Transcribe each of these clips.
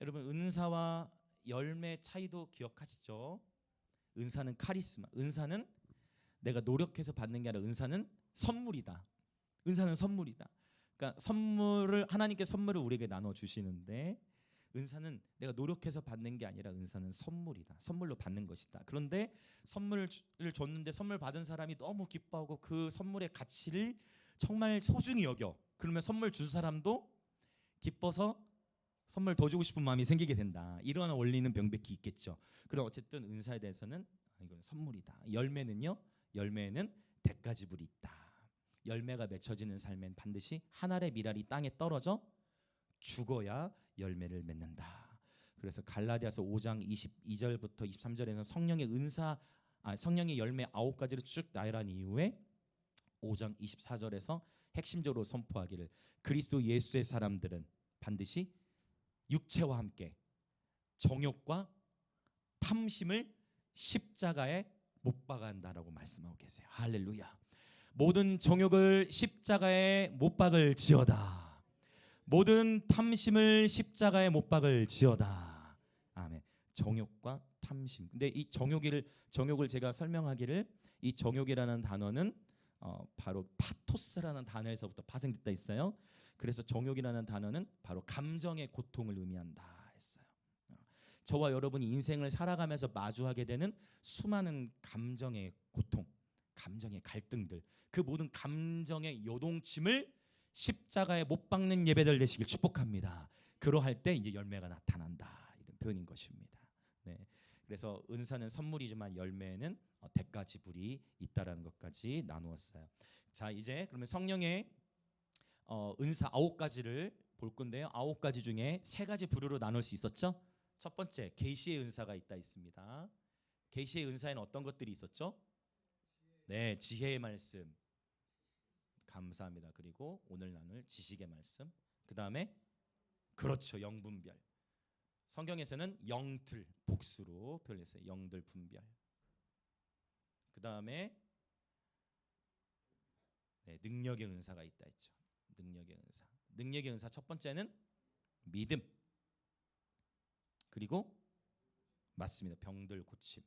여러분 은사와 열매 차이도 기억하시죠? 은사는 카리스마. 은사는 내가 노력해서 받는 게 아니라 은사는 선물이다. 은사는 선물이다. 그러니까 선물을 하나님께 선물을 우리에게 나눠 주시는데 은사는 내가 노력해서 받는 게 아니라 은사는 선물이다. 선물로 받는 것이다. 그런데 선물을 줬는데 선물 받은 사람이 너무 기뻐하고 그 선물의 가치를 정말 소중히 여겨. 그러면 선물 준 사람도 기뻐서 선물 더 주고 싶은 마음이 생기게 된다. 이러한 원리는 명백히 있겠죠. 그럼 어쨌든 은사에 대해서는 이건 선물이다. 열매는요. 열매에는 대가지불이 있다. 열매가 맺혀지는 삶엔 반드시 한 알의 밀알이 땅에 떨어져 죽어야 열매를 맺는다. 그래서 갈라디아서 5장 22절부터 23절에서 성령의 은사, 성령의 열매 9가지를 쭉 나열한 이후에 5장 24절에서 핵심적으로 선포하기를 그리스도 예수의 사람들은 반드시 육체와 함께 정욕과 탐심을 십자가에 못 박아한다라고 말씀하고 계세요. 할렐루야. 모든 정욕을 십자가에 못 박을지어다. 모든 탐심을 십자가에 못 박을지어다. 아멘. 정욕과 탐심. 근데 이 정욕을 제가 설명하기를 이 정욕이라는 단어는 바로 파토스라는 단어에서부터 파생됐다 했어요. 그래서 정욕이라는 단어는 바로 감정의 고통을 의미한다 했어요. 저와 여러분이 인생을 살아가면서 마주하게 되는 수많은 감정의 고통, 감정의 갈등들, 그 모든 감정의 요동침을 십자가에 못 박는 예배들 되시길 축복합니다. 그러할 때 이제 열매가 나타난다. 이런 표현인 것입니다. 네. 그래서 은사는 선물이지만 열매는 대가지불이 있다라는 것까지 나누었어요. 자, 이제 그러면 성령의 은사 9가지를 볼 건데요. 9가지 중에 3가지 부류로 나눌 수 있었죠. 첫 번째, 계시의 은사가 있습니다. 계시의 은사에는 어떤 것들이 있었죠? 네, 지혜의 말씀. 감사합니다. 그리고 오늘 나눌 지식의 말씀. 그다음에 그렇죠, 영분별. 성경에서는 영들, 복수로 표현했어요. 영들 분별. 그다음에 능력의 은사가 있다 했죠. 능력의 은사. 능력의 은사 첫 번째는 믿음. 그리고 맞습니다. 병들 고침.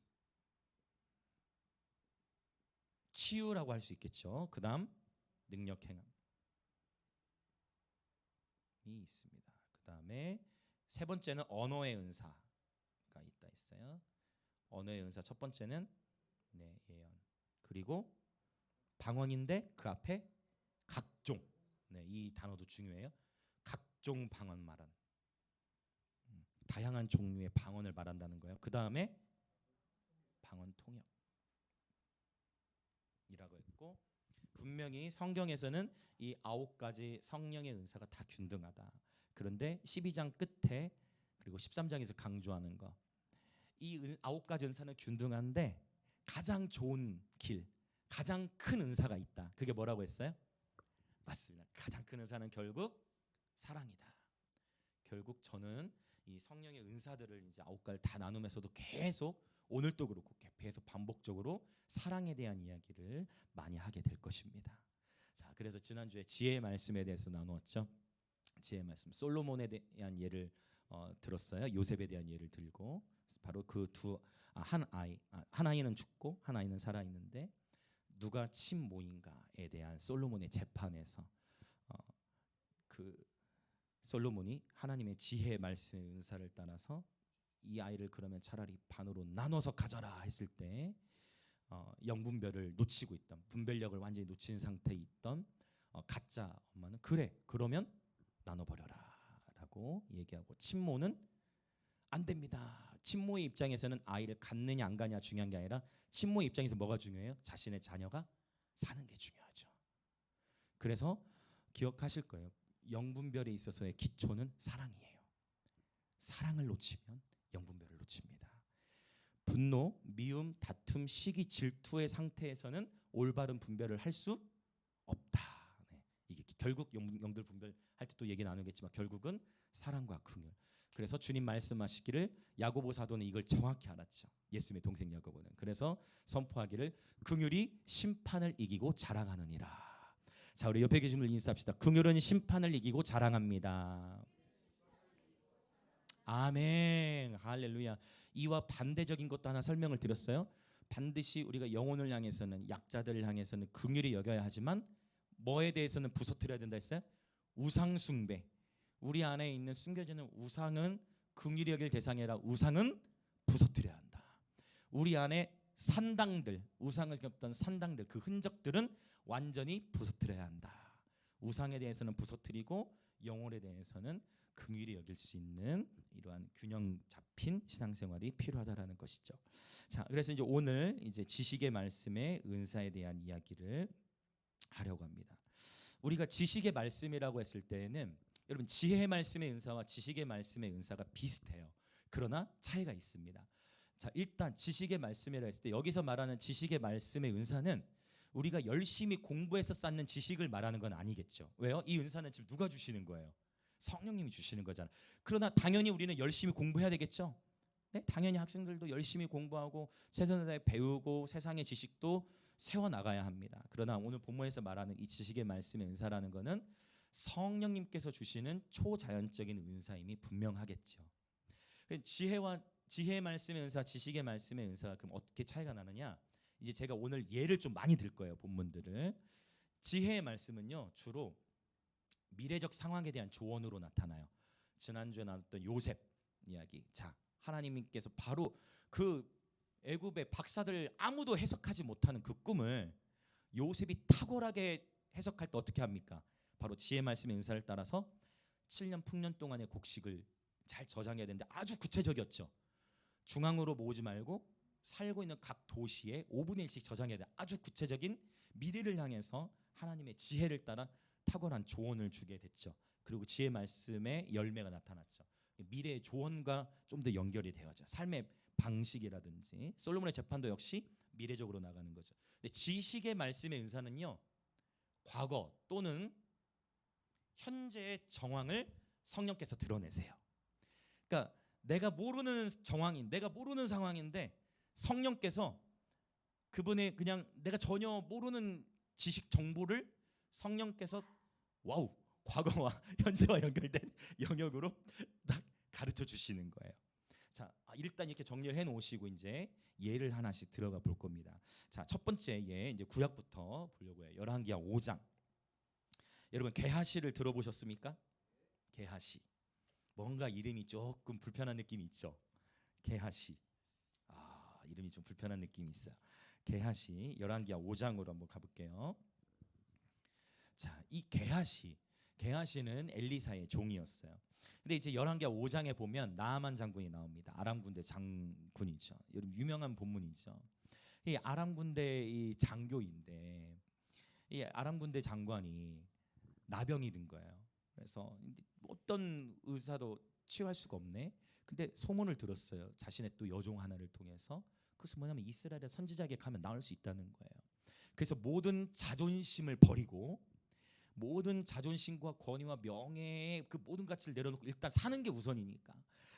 치유라고 할 수 있겠죠. 그다음 능력 행함이 있습니다. 그다음에 세 번째는 언어의 은사가 있다 했어요. 언어의 은사 첫 번째는 예언. 그리고 방언인데 그 앞에 각종. 이 단어도 중요해요. 각종 방언 말한. 다양한 종류의 방언을 말한다는 거예요. 그다음에 방언 통역이라고 했고 분명히 성경에서는 이 9가지 성령의 은사가 다 균등하다. 그런데 12장 끝에 그리고 13장에서 강조하는 거. 이 9가지 은사는 균등한데 가장 좋은 길, 가장 큰 은사가 있다. 그게 뭐라고 했어요? 맞습니다. 가장 큰 은사는 결국 사랑이다. 결국 저는 이 성령의 은사들을 이제 9가지를 다 나누면서도 계속 오늘도 그렇고 계속 반복적으로 사랑에 대한 이야기를 많이 하게 될 것입니다. 자, 그래서 지난주에 지혜의 말씀에 대해서 나누었죠. 지혜의 말씀, 솔로몬에 대한 예를 들었어요. 요셉에 대한 예를 들고 바로 그 한 아이는 죽고 한 아이는 살아 있는데 누가 친모인가에 대한 솔로몬의 재판에서 그 솔로몬이 하나님의 지혜의 말씀의 은사를 따라서 이 아이를 그러면 차라리 반으로 나눠서 가져라 했을 때 영분별을 놓치고 있던, 분별력을 완전히 놓친 상태에 있던 가짜 엄마는 그래 그러면 나눠버려라 라고 얘기하고, 친모는 안 됩니다. 친모의 입장에서는 아이를 갖느냐 안 가느냐 중요한 게 아니라 친모의 입장에서 뭐가 중요해요? 자신의 자녀가 사는 게 중요하죠. 그래서 기억하실 거예요. 영분별에 있어서의 기초는 사랑이에요. 사랑을 놓치면 영분별을 놓칩니다. 분노, 미움, 다툼, 시기, 질투의 상태에서는 올바른 분별을 할 수 없다. 이게 결국 영들 분별할 때 또 얘기 나누겠지만 결국은 사랑과 긍휼. 그래서 주님 말씀하시기를 야고보 사도는 이걸 정확히 알았죠. 예수님의 동생 야고보는. 그래서 선포하기를 긍휼이 심판을 이기고 자랑하느니라. 자, 우리 옆에 계신 분들 인사합시다. 긍휼은 심판을 이기고 자랑합니다. 아멘. 할렐루야. 이와 반대적인 것도 하나 설명을 드렸어요. 반드시 우리가 영혼을 향해서는, 약자들을 향해서는 긍휼히 여겨야 하지만 뭐에 대해서는 부서뜨려야 된다 했어요? 우상 숭배. 우리 안에 있는 숨겨지는 우상은 긍휼히 여길 대상이 아니라 우상은 부서뜨려야 한다. 우리 안에 산당들, 우상을 겹던 산당들, 그 흔적들은 완전히 부서뜨려야 한다. 우상에 대해서는 부서뜨리고 영혼에 대해서는 긍휼히 여길 수 있는 이러한 균형 잡힌 신앙생활이 필요하다라는 것이죠. 자, 그래서 이제 오늘 이제 지식의 말씀의 은사에 대한 이야기를 하려고 합니다. 우리가 지식의 말씀이라고 했을 때는 여러분 지혜의 말씀의 은사와 지식의 말씀의 은사가 비슷해요. 그러나 차이가 있습니다. 자, 일단 지식의 말씀이라 했을 때 여기서 말하는 지식의 말씀의 은사는 우리가 열심히 공부해서 쌓는 지식을 말하는 건 아니겠죠. 왜요? 이 은사는 지금 누가 주시는 거예요? 성령님이 주시는 거잖아요. 그러나 당연히 우리는 열심히 공부해야 되겠죠. 네? 당연히 학생들도 열심히 공부하고 최선을 다해 배우고 세상의 지식도 세워나가야 합니다. 그러나 오늘 본문에서 말하는 이 지식의 말씀의 은사라는 것은 성령님께서 주시는 초자연적인 은사임이 분명하겠죠. 지혜의 말씀의 은사, 지식의 말씀의 은사가 그럼 어떻게 차이가 나느냐? 이제 제가 오늘 예를 좀 많이 들 거예요. 본문들을. 지혜의 말씀은요 주로 미래적 상황에 대한 조언으로 나타나요. 지난주에 나왔던 요셉 이야기. 자, 하나님께서 바로 그 애굽의 박사들 아무도 해석하지 못하는 그 꿈을 요셉이 탁월하게 해석할 때 어떻게 합니까? 바로 지혜 말씀의 은사를 따라서 7년 풍년 동안의 곡식을 잘 저장해야 되는데 아주 구체적이었죠. 중앙으로 모으지 말고 살고 있는 각 도시에 5분의 1씩 저장해야 돼. 아주 구체적인 미래를 향해서 하나님의 지혜를 따라 탁월한 조언을 주게 됐죠. 그리고 지혜 말씀의 열매가 나타났죠. 미래의 조언과 좀 더 연결이 되어져. 삶의 방식이라든지 솔로몬의 재판도 역시 미래적으로 나가는 거죠. 근데 지식의 말씀의 은사는요, 과거 또는 현재의 정황을 성령께서 드러내세요. 그러니까 내가 모르는 정황인, 내가 모르는 상황인데 성령께서 그분의 그냥 내가 전혀 모르는 지식 정보를 성령께서 와우 과거와 현재와 연결된 영역으로 딱 가르쳐 주시는 거예요. 자, 일단 이렇게 정리를 해 놓으시고 이제 예를 하나씩 들어가 볼 겁니다. 자, 첫 번째 예 이제 구약부터 보려고 해요. 열왕기하 5장. 여러분 게하시를 들어보셨습니까? 게하시. 뭔가 이름이 조금 불편한 느낌이 있죠. 게하시. 이름이 좀 불편한 느낌이 있어요. 게하시 열왕기하 5장으로 한번 가볼게요. 자, 이 게하시는 엘리사의 종이었어요. 근데 이제 열왕기하 5장에 보면 나아만 장군이 나옵니다. 아람 군대 장군이죠. 여러분 유명한 본문이죠. 이 아람 군대 이 장교인데 이 아람 군대 장관이 나병이 든 거예요. 그래서 어떤 의사도 치유할 수가 없네. 근데 소문을 들었어요. 자신의 또 여종 하나를 통해서. 그것은 뭐냐면 이스라엘의 선지자에게 가면 나을 수 있다는 거예요. 그래서 모든 자존심을 버리고 모든 자존심과 권위와 명예의 그 모든 가치를 내려놓고 일단 사는 게 우선이니까.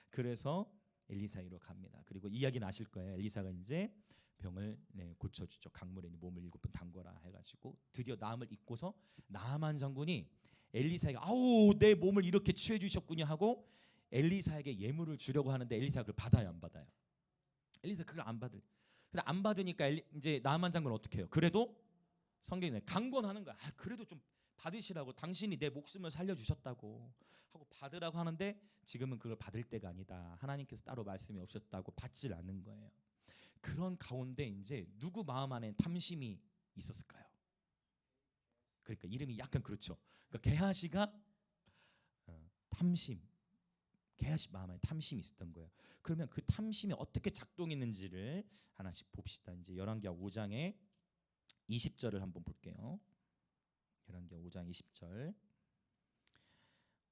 그래서 엘리사이로 갑니다. 그리고 이야기는 아실 거예요. 엘리사가 이제 병을 고쳐주죠. 강물에 몸을 7번 담궈라 해가지고 드디어 나음을 잊고서 나아만 장군이 엘리사에게 아우 내 몸을 이렇게 취해 주셨군요 하고 엘리사에게 예물을 주려고 하는데 엘리사가 그걸 받아요, 안 받아요? 엘리사 그걸 안 받을. 근데 안 받으니까 이제 나아만 장군은 어떻게 해요? 그래도 성경에 강권하는 거야. 그래도 좀 받으시라고. 당신이 내 목숨을 살려주셨다고 하고 받으라고 하는데 지금은 그걸 받을 때가 아니다. 하나님께서 따로 말씀이 없었다고 받질 않는 거예요. 그런 가운데 이제 누구 마음 안에 탐심이 있었을까요? 그러니까 이름이 약간 그렇죠. 그러니까 게하시가 탐심, 게하시 마음 안에 탐심이 있었던 거예요. 그러면 그 탐심이 어떻게 작동했는지를 하나씩 봅시다. 이제 열왕기하 5장의 20절을 한번 볼게요. 열왕기하 5장 20절.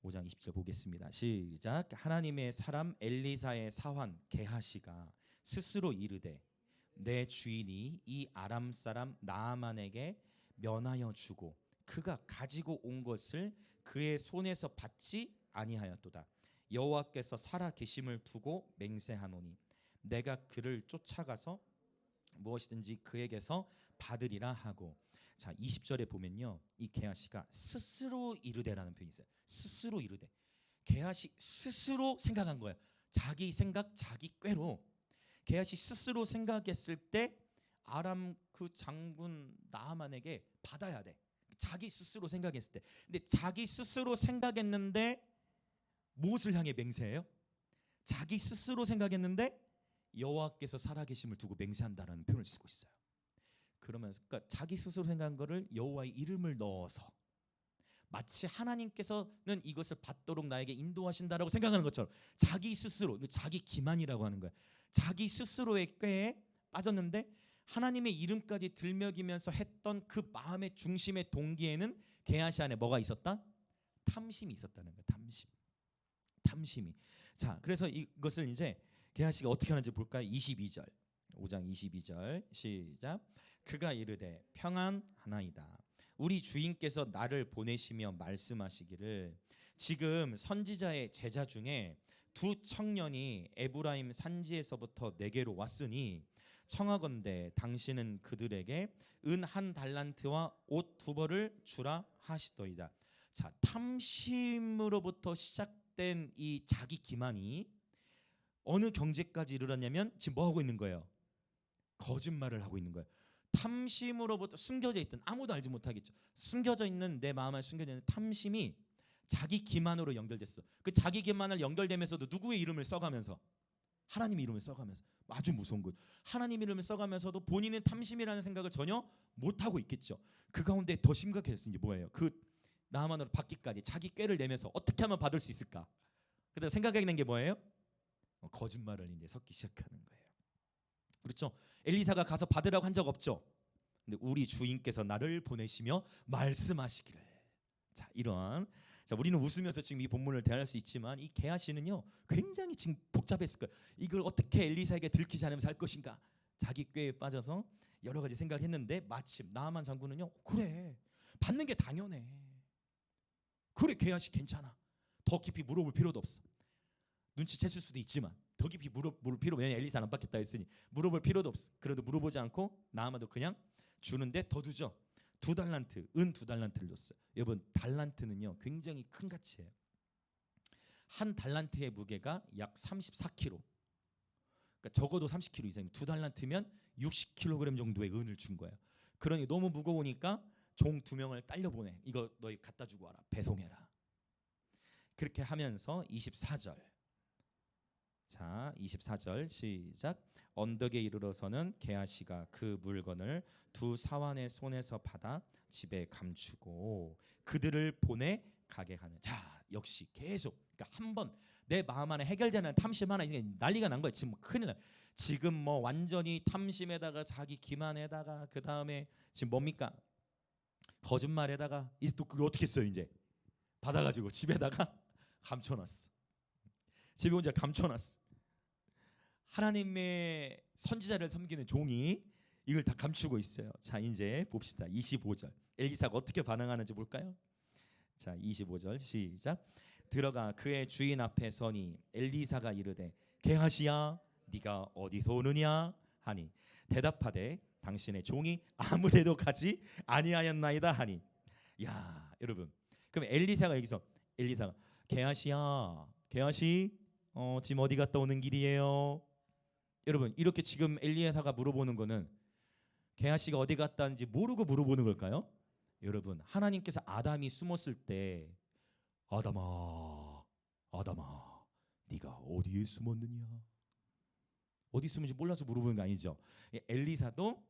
5장 20절 보겠습니다. 시작. 하나님의 사람 엘리사의 사환 게하시가 스스로 이르되 내 주인이 이 아람 사람 나아만에게 면하여 주고 그가 가지고 온 것을 그의 손에서 받지 아니하였도다. 여호와께서 살아 계심을 두고 맹세하노니 내가 그를 쫓아가서 무엇이든지 그에게서 받으리라 하고. 자, 20절에 보면요, 이 게하시가 스스로 이르되라는 표현이 있어요. 스스로 이르되. 게하시 스스로 생각한 거예요. 자기 생각, 자기 꾀로 게하시 스스로 생각했을 때 아람 그 장군 나하만에게 받아야 돼. 자기 스스로 생각했을 때. 근데 자기 스스로 생각했는데 무엇을 향해 맹세해요? 자기 스스로 생각했는데 여호와께서 살아계심을 두고 맹세한다라는 표현을 쓰고 있어요. 그러면 그러니까 자기 스스로 생각한 거를 여호와의 이름을 넣어서 마치 하나님께서는 이것을 받도록 나에게 인도하신다라고 생각하는 것처럼 자기 스스로, 자기 기만이라고 하는 거예요. 자기 스스로의 꾀에 빠졌는데 하나님의 이름까지 들먹이면서 했던 그 마음의 중심의 동기에는 게하시 안에 뭐가 있었다? 탐심이 있었다는 거예요. 탐심이. 자, 그래서 이것을 이제 게하시가 어떻게 하는지 볼까요? 22절, 5장 22절 시작. 그가 이르되 평안하나이다. 우리 주인께서 나를 보내시며 말씀하시기를 지금 선지자의 제자 중에 두 청년이 에브라임 산지에서부터 내게로 왔으니 청하건대 당신은 그들에게 은 1달란트와 옷 2벌을 주라 하시더이다. 자, 탐심으로부터 시작된 이 자기 기만이 어느 경제까지 이르렀냐면 지금 뭐 하고 있는 거예요? 거짓말을 하고 있는 거예요. 탐심으로부터 숨겨져 있던, 아무도 알지 못하겠죠. 숨겨져 있는 내 마음 안에 숨겨져 있는 탐심이 자기 기만으로 연결됐어. 그 자기 기만을 연결되면서도 누구의 이름을 써가면서? 하나님의 이름을 써가면서. 아주 무서운 것. 하나님 이름을 써가면서도 본인은 탐심이라는 생각을 전혀 못하고 있겠죠. 그 가운데 더 심각해졌은 게 뭐예요? 그 나하만으로 받기까지 자기 꾀를 내면서 어떻게 하면 받을 수 있을까? 그래서 생각하게 된 게 뭐예요? 거짓말을 이제 섞기 시작하는 거예요. 그렇죠? 엘리사가 가서 받으라고 한 적 없죠. 근데 우리 주인께서 나를 보내시며 말씀하시기를. 자, 이런. 자, 우리는 웃으면서 지금 이 본문을 대할 수 있지만 이 게하시는요 굉장히 지금 복잡했을 거예요. 이걸 어떻게 엘리사에게 들키지 않으면서 할 것인가? 자기 꾀에 빠져서 여러 가지 생각을 했는데 마침 나하만 장군은요, 그래, 받는 게 당연해. 그래, 게하시 괜찮아. 더 깊이 물어볼 필요도 없어. 눈치챘을 수도 있지만 더 깊이 물어볼 필요, 왜냐 엘리사는 안 받겠다 했으니 물어볼 필요도 없어. 그래도 물어보지 않고 나아만도 그냥 주는데 더 주죠. 2달란트, 은 2달란트를 줬어요. 여러분, 달란트는요 굉장히 큰 가치예요. 1달란트의 무게가 약 34kg. 그러니까 적어도 30kg 이상이면 2달란트면 60kg 정도의 은을 준 거예요. 그러니 너무 무거우니까 종 2명을 딸려 보내. 이거 너희 갖다 주고 와라. 배송해라. 그렇게 하면서 24절. 자, 24절 시작. 언덕에 이르러서는 게하시가 그 물건을 두 사환의 손에서 받아 집에 감추고 그들을 보내 가게 하는. 자, 역시 계속, 그러니까 한번 내 마음 안에 해결되는 탐심 하나 이제 난리가 난 거예요. 지금 큰일 나. 지금 뭐 완전히 탐심에다가 자기 기만에다가 그 다음에 지금 뭡니까? 거짓말에다가 이제 또 그걸 어떻게 써요? 이제 받아가지고 집에다가 감춰놨어. 집에 혼자 감춰놨어. 하나님의 선지자를 섬기는 종이 이걸 다 감추고 있어요. 자, 이제 봅시다. 25절. 엘리사가 어떻게 반응하는지 볼까요? 자, 25절 시작. 들어가 그의 주인 앞에 서니 엘리사가 이르되 게하시야 네가 어디서 오느냐 하니 대답하되 당신의 종이 아무데도 가지 아니하였나이다 하니. 야, 여러분, 그럼 엘리사가 여기서 엘리사가 게하시야, 게하시 지금 어디 갔다 오는 길이에요? 여러분, 이렇게 지금 엘리야사가 물어보는 거는 게하시가 어디 갔다 왔는지 모르고 물어보는 걸까요? 여러분, 하나님께서 아담이 숨었을 때 아담아, 아담아, 네가 어디에 숨었느냐? 어디 숨은지 몰라서 물어보는 거 아니죠? 엘리사도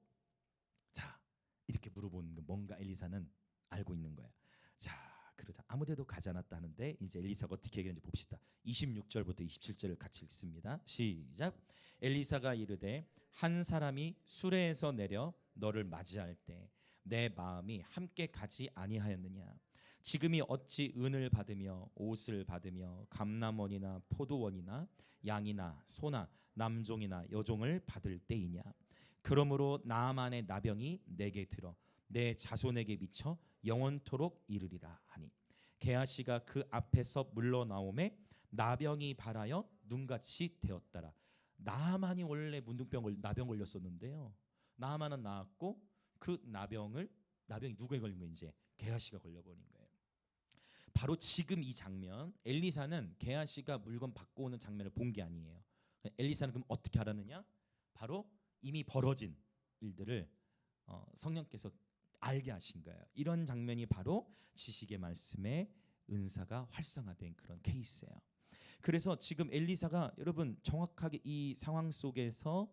자, 이렇게 물어보는 거 뭔가 엘리사는 알고 있는 거야. 자, 그러자 아무데도 가지 않았다 하는데 이제 엘리사가 어떻게 얘기하는지 봅시다. 26절부터 27절을 같이 읽습니다. 시작. 엘리사가 이르되 한 사람이 수레에서 내려 너를 맞이할 때 내 마음이 함께 가지 아니하였느냐? 지금이 어찌 은을 받으며 옷을 받으며 감람원이나 포도원이나 양이나 소나 남종이나 여종을 받을 때이냐? 그러므로 나아만의 나병이 내게 들어 내 자손에게 미쳐 영원토록 이르리라 하니. 게하시가 그 앞에서 물러나오매 나병이 발하여 눈같이 되었더라. 나아만이 원래 나병 걸렸었는데요. 나아만은 나았고 그 나병이 누구에 걸린 거예요? 이제 게하시가 걸려버린 거예요. 바로 지금 이 장면, 엘리사는 게하시가 물건 받고 오는 장면을 본 게 아니에요. 엘리사는 그럼 어떻게 알았느냐? 바로 이미 벌어진 일들을 성령께서 알게 하신 거예요. 이런 장면이 바로 지식의 말씀의 은사가 활성화된 그런 케이스예요. 그래서 지금 엘리사가 여러분 정확하게 이 상황 속에서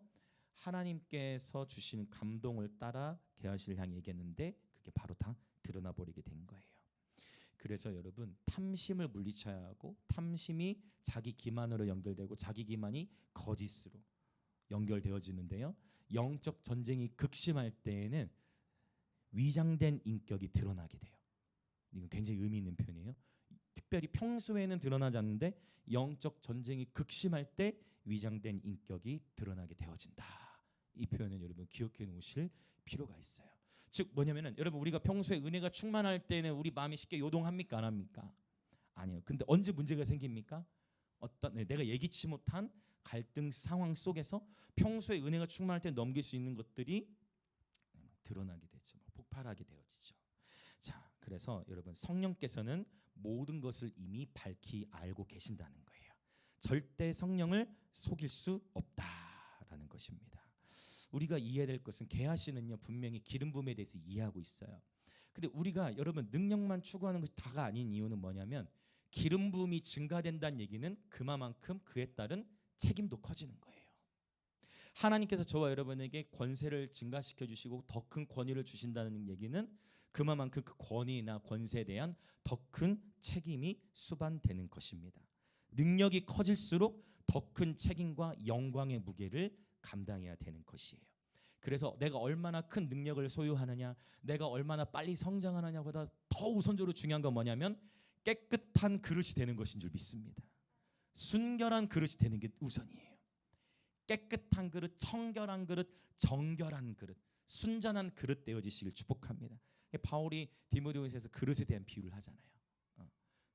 하나님께서 주시는 감동을 따라 게하시를 향해 얘기했는데 그게 바로 다 드러나 버리게 된 거예요. 그래서 여러분 탐심을 물리쳐야 하고, 탐심이 자기 기만으로 연결되고 자기 기만이 거짓으로 연결되어지는데요. 영적 전쟁이 극심할 때에는 위장된 인격이 드러나게 돼요. 이건 굉장히 의미 있는 표현이에요. 특별히 평소에는 드러나지 않는데 영적 전쟁이 극심할 때 위장된 인격이 드러나게 되어진다. 이 표현은 여러분 기억해 놓으실 필요가 있어요. 즉 뭐냐면은 여러분 우리가 평소에 은혜가 충만할 때는 우리 마음이 쉽게 요동합니까 안 합니까? 아니요. 근데 언제 문제가 생깁니까? 어떤 내가 예기치 못한 갈등 상황 속에서 평소에 은혜가 충만할 때 넘길 수 있는 것들이 드러나게 되죠. 폭발하게 되어지죠. 자, 그래서 여러분 성령께서는 모든 것을 이미 밝히 알고 계신다는 거예요. 절대 성령을 속일 수 없다라는 것입니다. 우리가 이해될 것은 게하시는요 분명히 기름 부음에 대해서 이해하고 있어요. 근데 우리가 여러분 능력만 추구하는 것이 다가 아닌 이유는 뭐냐면 기름 부음이 증가된다는 얘기는 그만큼 그에 따른 책임도 커지는 거예요. 하나님께서 저와 여러분에게 권세를 증가시켜 주시고 더 큰 권위를 주신다는 얘기는 그만큼 그 권위나 권세에 대한 더 큰 책임이 수반되는 것입니다. 능력이 커질수록 더 큰 책임과 영광의 무게를 감당해야 되는 것이에요. 그래서 내가 얼마나 큰 능력을 소유하느냐, 내가 얼마나 빨리 성장하느냐보다 더 우선적으로 중요한 건 뭐냐면 깨끗한 그릇이 되는 것인 줄 믿습니다. 순결한 그릇이 되는 게 우선이에요. 깨끗한 그릇, 청결한 그릇, 정결한 그릇, 순전한 그릇 되어지시길 축복합니다. 바울이 디모데후서에서 그릇에 대한 비유를 하잖아요.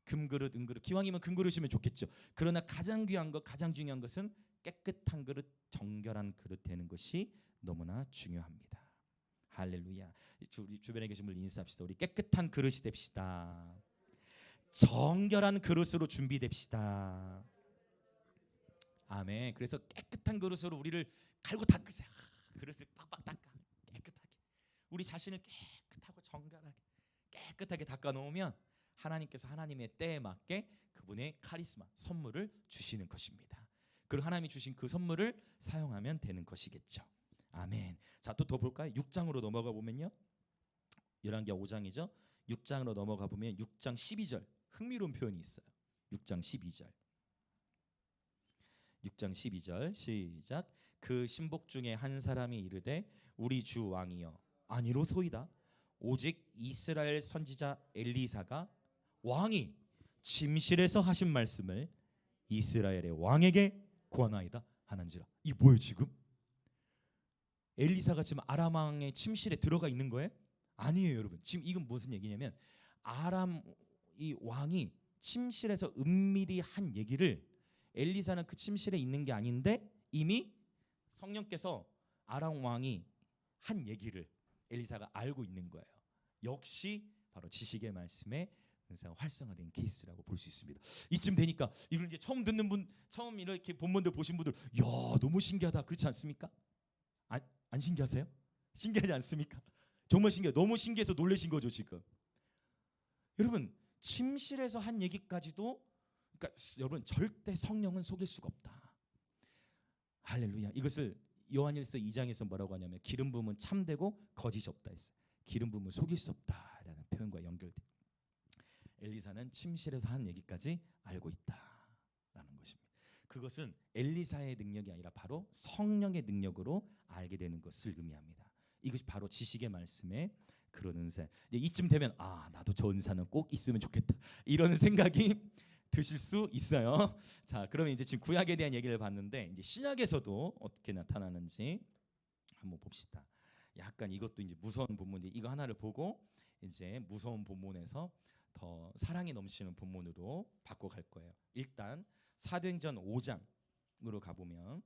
금그릇, 은그릇, 기왕이면 금그릇이면 좋겠죠. 그러나 가장 귀한 것, 가장 중요한 것은 깨끗한 그릇, 정결한 그릇 되는 것이 너무나 중요합니다. 할렐루야. 우리 주변에 계신 분들 인사합시다. 우리 깨끗한 그릇이 됩시다. 정결한 그릇으로 준비됩시다. 아멘. 그래서 깨끗한 그릇으로 우리를 갈고 닦으세요. 그릇을 빡빡 닦아 깨끗하게. 우리 자신을 깨끗하고 정결하게 깨끗하게 닦아 놓으면 하나님께서 하나님의 때에 맞게 그분의 카리스마, 선물을 주시는 것입니다. 그리고 하나님이 주신 그 선물을 사용하면 되는 것이겠죠. 아멘. 자, 또 더 볼까요? 6장으로 넘어가 보면요. 열왕기하 5장이죠. 6장으로 넘어가 보면 6장 12절 흥미로운 표현이 있어요. 6장 12절. 6장 12절 시작. 그 신복 중에 한 사람이 이르되 우리 주 왕이여 아니로소이다. 오직 이스라엘 선지자 엘리사가 왕이 침실에서 하신 말씀을 이스라엘의 왕에게 구하나이다 하는지라. 이 뭐예요 지금? 엘리사가 지금 아람 왕의 침실에 들어가 있는 거예요? 아니에요 여러분. 지금 이건 무슨 얘기냐면 아람 이 왕이 침실에서 은밀히 한 얘기를 엘리사는 그 침실에 있는 게 아닌데 이미 성령께서 아람 왕이 한 얘기를 엘리사가 알고 있는 거예요. 역시 바로 지식의 말씀에 은사가 활성화된 케이스라고 볼 수 있습니다. 이쯤 되니까 이걸 이제 처음 듣는 분, 처음 이렇게 본문들 보신 분들, 야 너무 신기하다 그렇지 않습니까? 안 신기하세요? 신기하지 않습니까? 정말 신기해요. 너무 신기해서 놀라신 거죠 지금. 여러분 침실에서 한 얘기까지도, 그러니까 여러분 절대 성령은 속일 수가 없다. 할렐루야. 이것을 요한일서 2장에서 뭐라고 하냐면 기름 부음은 참되고 거짓이 없다 했어요. 기름 부음은 속일 수 없다라는 표현과 연결돼. 엘리사는 침실에서 한 얘기까지 알고 있다라는 것입니다. 그것은 엘리사의 능력이 아니라 바로 성령의 능력으로 알게 되는 것을 의미합니다. 이것이 바로 지식의 말씀의 그런 은사. 이쯤 되면 나도 저 은사는 꼭 있으면 좋겠다 이런 생각이 드실 수 있어요. 자, 그러면 이제 지금 구약에 대한 얘기를 봤는데 이제 신약에서도 어떻게 나타나는지 한번 봅시다. 약간 이것도 이제 무서운 본문인데 이거 하나를 보고 이제 무서운 본문에서 더 사랑이 넘치는 본문으로 바꿔갈 거예요. 일단 사도행전 5장으로 가보면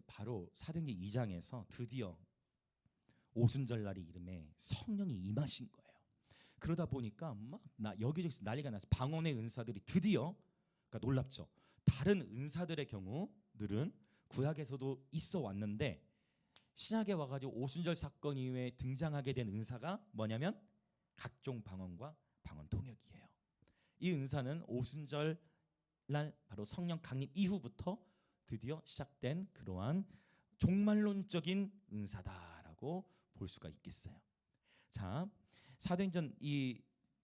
바로 사도행전 2장에서 드디어 오순절날이 이름에 성령이 임하신 거예요. 그러다 보니까 막 여기저기서 난리가 나서 방언의 은사들이 드디어, 그러니까 놀랍죠. 다른 은사들의 경우들은 구약에서도 있어 왔는데 신약에 와가지고 오순절 사건 이후에 등장하게 된 은사가 뭐냐면 각종 방언과 방언 통역이에요. 이 은사는 오순절 날 바로 성령 강림 이후부터 드디어 시작된 그러한 종말론적인 은사다라고 볼 수가 있겠어요. 자, 사도행전 이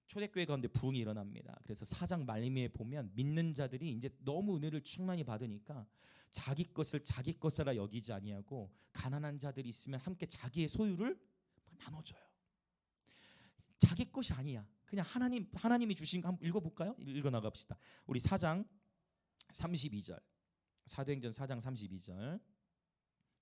초대교회 가운데 부흥이 일어납니다. 그래서 4장 말미에 보면 믿는 자들이 이제 너무 은혜를 충만히 받으니까 자기 것을 자기 것이라 여기지 아니하고 가난한 자들이 있으면 함께 자기의 소유를 나눠줘요. 자기 것이 아니야. 그냥 하나님이 주신 거 한번 읽어볼까요? 읽어 나갑시다. 우리 4장 32절, 사도행전 4장 32절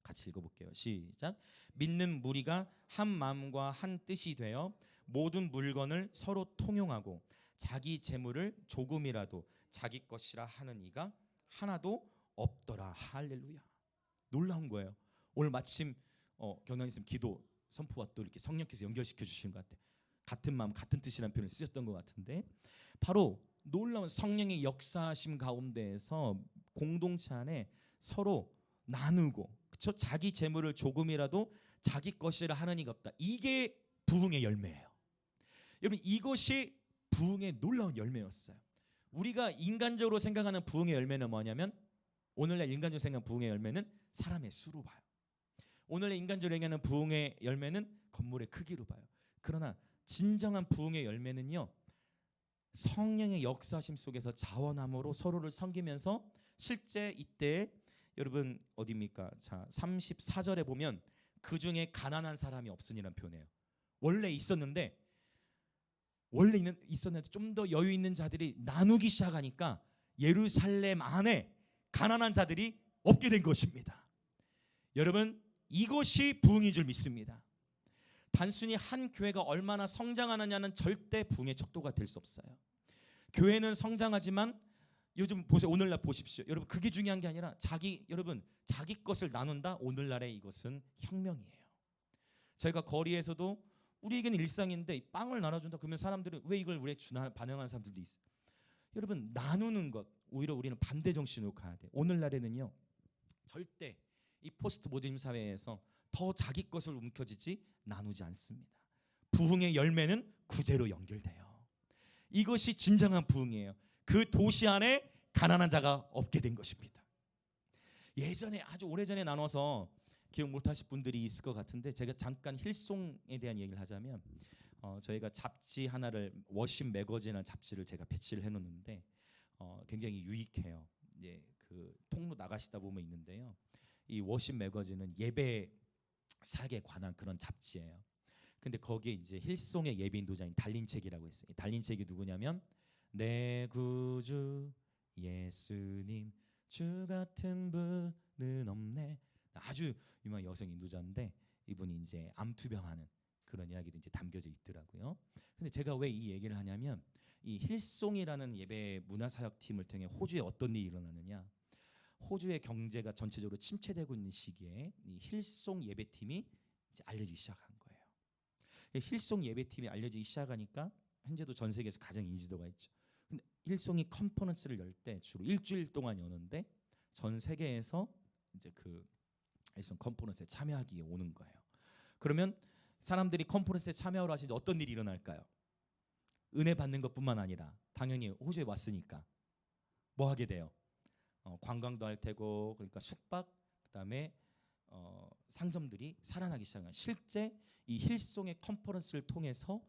같이 읽어볼게요. 시작. 믿는 무리가 한 마음과 한 뜻이 되어 모든 물건을 서로 통용하고 자기 재물을 조금이라도 자기 것이라 하는 이가 하나도 없더라. 할렐루야. 놀라운 거예요. 오늘 마침 경영님 기도 선포와 또 이렇게 성령께서 연결시켜 주신 것 같아. 같은 마음 같은 뜻이라는 표현을 쓰셨던 것 같은데 바로 놀라운 성령의 역사하심 가운데에서 공동체 안에 서로 나누고 그렇죠? 자기 재물을 조금이라도 자기 것이라 하는 이가 없다. 이게 부흥의 열매예요. 여러분 이것이 부흥의 놀라운 열매였어요. 우리가 인간적으로 생각하는 부흥의 열매는 뭐냐면 오늘날 인간적으로 생각하는 부흥의 열매는 사람의 수로 봐요. 오늘날 인간적으로 얘기하는 부흥의 열매는 건물의 크기로 봐요. 그러나 진정한 부흥의 열매는요. 성령의 역사심 속에서 자원함으로 서로를 섬기면서 실제 이때 여러분 어디입니까? 자 34절에 보면 그 중에 가난한 사람이 없으니라는 표현이에요. 원래 있었는데 좀 더 여유 있는 자들이 나누기 시작하니까 예루살렘 안에 가난한 자들이 없게 된 것입니다. 여러분 이것이 부흥인 줄 믿습니다. 단순히 한 교회가 얼마나 성장하느냐는 절대 부흥의 척도가 될 수 없어요. 교회는 성장하지만 요즘 보세요. 오늘날 보십시오. 여러분 그게 중요한 게 아니라 여러분 자기 것을 나눈다. 오늘날의 이것은 혁명이에요. 저희가 거리에서도 우리에게는 일상인데 빵을 나눠준다. 그러면 사람들은 왜 이걸 우리에게 주나 반응하는 사람들도 있어요. 여러분 나누는 것 오히려 우리는 반대 정신으로 가야 돼. 오늘날에는요. 절대 이 포스트 모더니즘 사회에서 더 자기 것을 움켜쥐지 나누지 않습니다. 부흥의 열매는 구제로 연결돼요. 이것이 진정한 부흥이에요. 그 도시 안에 가난한 자가 없게 된 것입니다. 예전에 아주 오래전에 나눠서 기억 못하실 분들이 있을 것 같은데 제가 잠깐 힐송에 대한 얘기를 하자면 저희가 잡지 하나를 워십 매거진이라는 잡지를 제가 배치를 해놓는데 굉장히 유익해요. 이제 그 통로 나가시다 보면 있는데요. 이 워십 매거진은 예배 사역에 관한 그런 잡지예요. 근데 거기에 이제 힐송의 예배 인도자인 달린책이라고 있어요. 달린책이 누구냐면 내 구주 예수님 주 같은 분은 없네. 아주 유명한 여성 인도자인데 이분이 이제 암투병하는 그런 이야기도 이제 담겨져 있더라고요. 근데 제가 왜 이 얘기를 하냐면 이 힐송이라는 예배 문화사역팀을 통해 호주에 어떤 일이 일어나느냐. 호주의 경제가 전체적으로 침체되고 있는 시기에 이 힐송 예배팀이 이제 알려지기 시작한 거예요. 힐송 예배팀이 알려지기 시작하니까 현재도 전 세계에서 가장 인지도가 있죠. 근데 힐송이 컨퍼런스를 열 때 주로 일주일 동안 여는데 전 세계에서 이제 그 힐송 컨퍼런스에 참여하기 위해 오는 거예요. 그러면 사람들이 컨퍼런스에 참여하러 하시는데 어떤 일이 일어날까요? 은혜 받는 것뿐만 아니라 당연히 호주에 왔으니까 뭐 하게 돼요? 관광도 할 테고 그러니까 숙박 그다음에 상점들이 살아나기 시작해요. 실제 이 힐송의 컨퍼런스를 통해서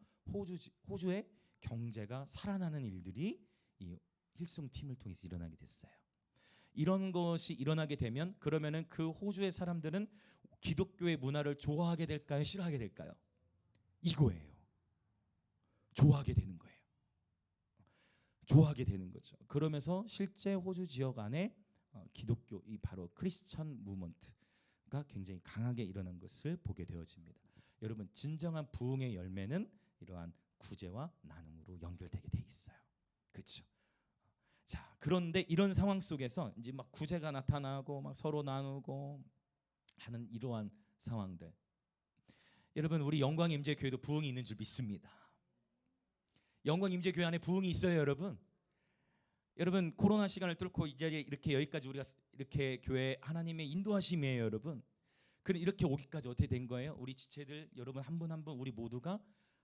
호주의 경제가 살아나는 일들이 이 힐송 팀을 통해서 일어나게 됐어요. 이런 것이 일어나게 되면 그러면은 그 호주의 사람들은 기독교의 문화를 좋아하게 될까요? 싫어하게 될까요? 이거예요. 좋아하게 되는 거예요. 좋아하게 되는 거죠. 그러면서 실제 호주 지역 안에 기독교 이 바로 크리스천 무브먼트가 굉장히 강하게 일어난 것을 보게 되어집니다. 여러분 진정한 부흥의 열매는 이러한 구제와 나눔으로 연결되게 돼 있어요. 그렇죠? 자, 그런데 이런 상황 속에서 이제 막 구제가 나타나고 막 서로 나누고 하는 이러한 상황들. 여러분 우리 영광의 임재 교회도 부흥이 있는 줄 믿습니다. 영광 임재 교회 안에 부흥이 있어요, 여러분. 여러분 코로나 시간을 뚫고 이제 이렇게 여기까지 우리가 이렇게 교회 하나님의 인도하심이에요, 여러분. 그럼 이렇게 오기까지 어떻게 된 거예요? 우리 지체들 여러분 한 분 한 분 우리 모두가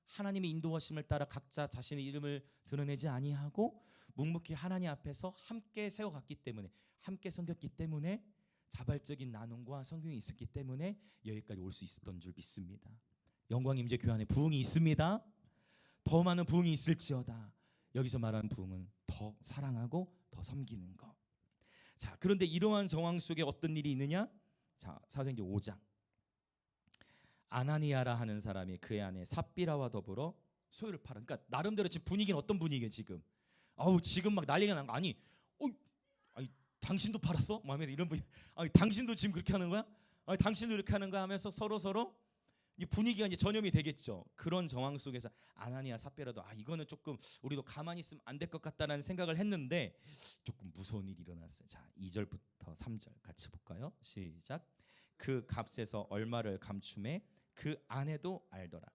하나님의 인도하심을 따라 각자 자신의 이름을 드러내지 아니하고 묵묵히 하나님 앞에서 함께 세워갔기 때문에, 함께 섬겼기 때문에, 자발적인 나눔과 성경이 있었기 때문에 여기까지 올 수 있었던 줄 믿습니다. 영광 임재 교회 안에 부흥이 있습니다. 더 많은 부흥이 있을지어다. 여기서 말하는 부흥은 더 사랑하고 더 섬기는 것. 자, 그런데 이러한 정황 속에 어떤 일이 있느냐? 자, 사도행전 5장. 아나니아라 하는 사람이 그의 아내 삽비라와 더불어 소유를 팔아. 그러니까 나름대로 지금 분위기는 어떤 분위기예요, 지금? 아우, 지금 막 난리가 난 거 아니? 아니, 당신도 팔았어? 뭐 하면서 이런 분위. 아니, 당신도 지금 그렇게 하는 거야? 아니, 당신도 이렇게 하는 거야? 하면서 서로 이 분위기가 이제 전염이 되겠죠. 그런 정황 속에서 아나니아 삽비라도 이거는 조금 우리도 가만히 있으면 안 될 것 같다라는 생각을 했는데 조금 무서운 일이 일어났어요. 자, 2절부터 3절 같이 볼까요? 시작. 그 값에서 얼마를 감춤해 그 아내도 알더라.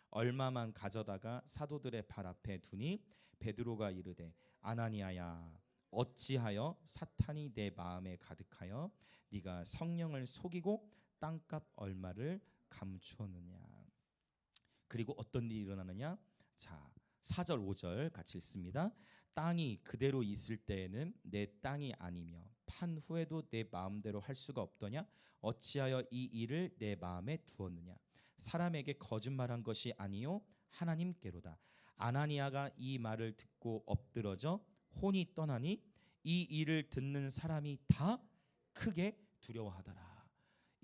얼마만 가져다가 사도들의 발 앞에 두니 베드로가 이르되 아나니아야, 어찌하여 사탄이 내 마음에 가득하여 네가 성령을 속이고 땅값 얼마를 감추었느냐. 그리고 어떤 일이 일어나느냐. 자, 4절 5절 같이 읽습니다. 땅이 그대로 있을 때에는 내 땅이 아니며 판 후에도 내 마음대로 할 수가 없더냐. 어찌하여 이 일을 내 마음에 두었느냐. 사람에게 거짓말한 것이 아니요 하나님께로다. 아나니아가 이 말을 듣고 엎드러져 혼이 떠나니 이 일을 듣는 사람이 다 크게 두려워하더라.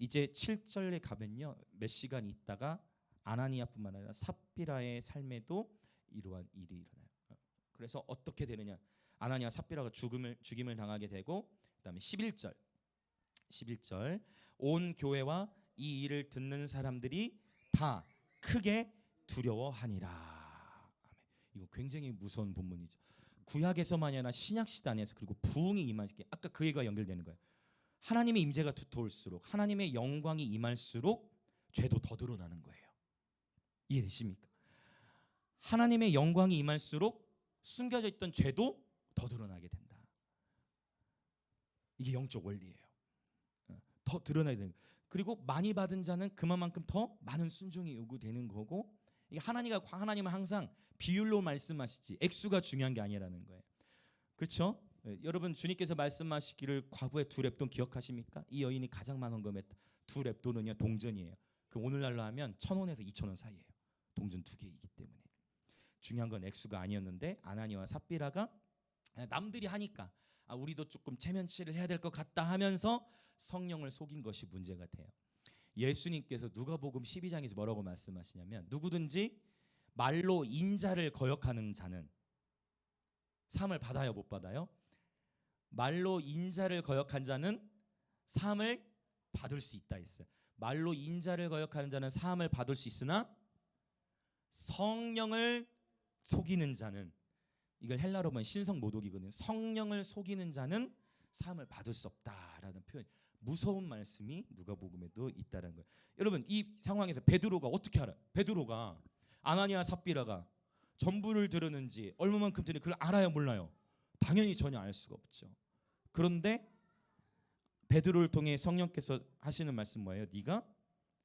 이제 7절에 가면요, 몇 시간 있다가 아나니아뿐만 아니라 삽비라의 삶에도 이러한 일이 일어나요. 그래서 어떻게 되느냐. 아나니아 삽비라가 죽임을 당하게 되고, 그다음에 11절 온 교회와 이 일을 듣는 사람들이 다 크게 두려워하니라. 아멘. 이거 굉장히 무서운 본문이죠. 구약에서만이 아니라 신약 시단에서 그리고 부흥이 임하게, 아까 그 얘기가 연결되는 거예요. 하나님의 임재가 두터울수록, 하나님의 영광이 임할수록 죄도 더 드러나는 거예요. 이해되십니까? 하나님의 영광이 임할수록 숨겨져 있던 죄도 더 드러나게 된다. 이게 영적 원리예요. 더 드러나야 되는 거예요. 그리고 많이 받은 자는 그만큼 더 많은 순종이 요구되는 거고, 이게 하나님은 항상 비율로 말씀하시지 액수가 중요한 게 아니라는 거예요. 그렇죠? 여러분 주님께서 말씀하시기를 과부의 2렙돈 기억하십니까? 이 여인이 가장 많은 금액 2렙돈은요 동전이에요. 그 오늘날로 하면 1,000원에서 2,000원 사이예요. 동전 2개이기 때문에 중요한 건 액수가 아니었는데, 아나니아와 삽비라가 남들이 하니까 우리도 조금 체면치를 해야 될 것 같다 하면서 성령을 속인 것이 문제가 돼요. 예수님께서 누가복음 12장에서 뭐라고 말씀하시냐면, 누구든지 말로 인자를 거역하는 자는 사함을 받아요, 못 받아요? 말로 인자를 거역한 자는 사함을 받을 수 있다 했어요. 말로 인자를 거역하는 자는 사함을 받을 수 있으나 성령을 속이는 자는, 이걸 헬라로 보면 신성 모독이거든요. 성령을 속이는 자는 사함을 받을 수 없다라는 표현. 무서운 말씀이 누가복음에도 있다는 거예요. 여러분 이 상황에서 베드로가 어떻게 알아요? 베드로가 아나니아 삽비라가 전부를 들었는지 얼마만큼 들었는지 그걸 알아요, 몰라요? 당연히 전혀 알 수가 없죠. 그런데 베드로를 통해 성령께서 하시는 말씀 뭐예요? 네가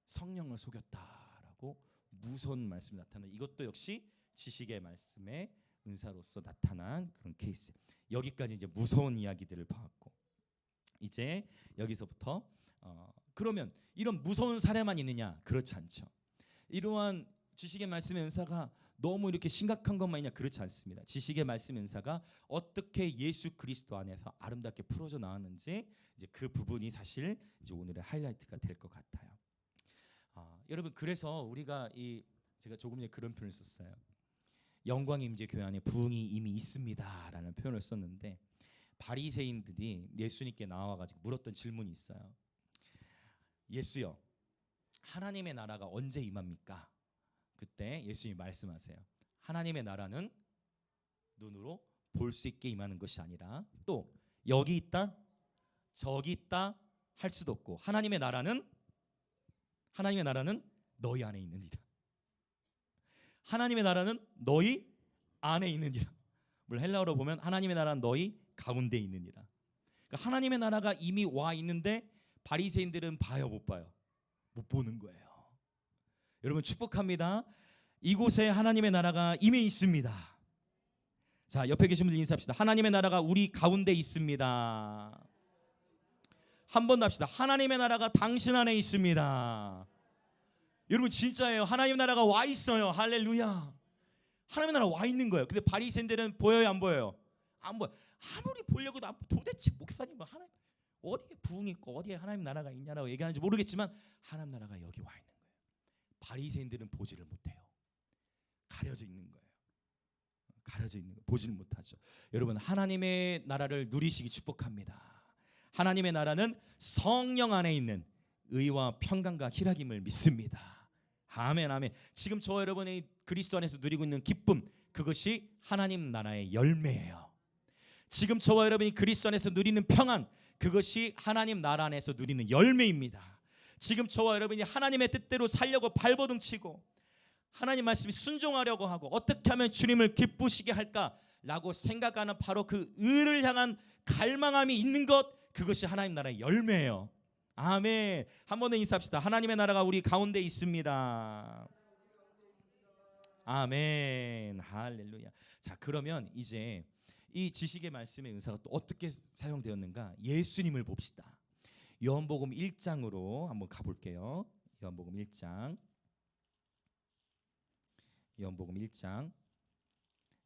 성령을 속였다라고 무서운 말씀이 나타나. 이것도 역시 지식의 말씀의 은사로서 나타난 그런 케이스. 여기까지 이제 무서운 이야기들을 봤고, 이제 여기서부터 그러면 이런 무서운 사례만 있느냐? 그렇지 않죠. 이러한 지식의 말씀의 은사가 너무 이렇게 심각한 것만 있냐? 그렇지 않습니다. 지식의 말씀 은사가 어떻게 예수 그리스도 안에서 아름답게 풀어져 나왔는지, 이제 그 부분이 사실 이제 오늘의 하이라이트가 될 것 같아요. 여러분 그래서 우리가 제가 조금 전에 그런 표현을 썼어요. 영광의 임재 교회 안에 부흥이 이미 있습니다라는 표현을 썼는데, 바리새인들이 예수님께 나와가지고 물었던 질문이 있어요. 예수여, 하나님의 나라가 언제 임합니까? 그때 예수님이 말씀하세요. 하나님의 나라는 눈으로 볼 수 있게 임하는 것이 아니라 또 여기 있다 저기 있다 할 수도 없고, 하나님의 나라는 너희 안에 있느니라. 하나님의 나라는 너희 안에 있느니라. 물론 헬라어로 보면 하나님의 나라는 너희 가운데 있느니라. 그러니까 하나님의 나라가 이미 와 있는데 바리새인들은 봐요, 못 봐요? 못 보는 거예요. 여러분 축복합니다. 이곳에 하나님의 나라가 이미 있습니다. 자, 옆에 계신 분들 인사합시다. 하나님의 나라가 우리 가운데 있습니다. 한 번 더 합시다. 하나님의 나라가 당신 안에 있습니다. 여러분 진짜예요. 하나님의 나라가 와 있어요. 할렐루야. 하나님의 나라 와 있는 거예요. 근데 바리새인들은 보여요, 안 보여요? 안 보여. 아무리 보려고도 안 보여. 도대체 목사님은 하나님 어디에 부흥이 있고 어디에 하나님 나라가 있냐라고 얘기하는지 모르겠지만 하나님 나라가 여기 와 있는 거예요. 바리새인들은 보지를 못해요. 가려져 있는 거예요. 가려져 있는 거 보지를 못하죠. 여러분 하나님의 나라를 누리시기 축복합니다. 하나님의 나라는 성령 안에 있는 의와 평강과 희락임을 믿습니다. 아멘, 아멘. 지금 저 여러분이 그리스도 안에서 누리고 있는 기쁨, 그것이 하나님 나라의 열매예요. 지금 저와 여러분이 그리스도 안에서 누리는 평안, 그것이 하나님 나라 안에서 누리는 열매입니다. 지금 저와 여러분이 하나님의 뜻대로 살려고 발버둥 치고 하나님 말씀에 순종하려고 하고 어떻게 하면 주님을 기쁘시게 할까라고 생각하는 바로 그 의를 향한 갈망함이 있는 것, 그것이 하나님 나라의 열매예요. 아멘. 한 번 더 인사합시다. 하나님의 나라가 우리 가운데 있습니다. 아멘. 할렐루야. 자, 그러면 이제 이 지식의 말씀의 은사가 또 어떻게 사용되었는가? 예수님을 봅시다. 요한복음 1장으로 한번 가볼게요. 요한복음 1장. 요한복음 1장.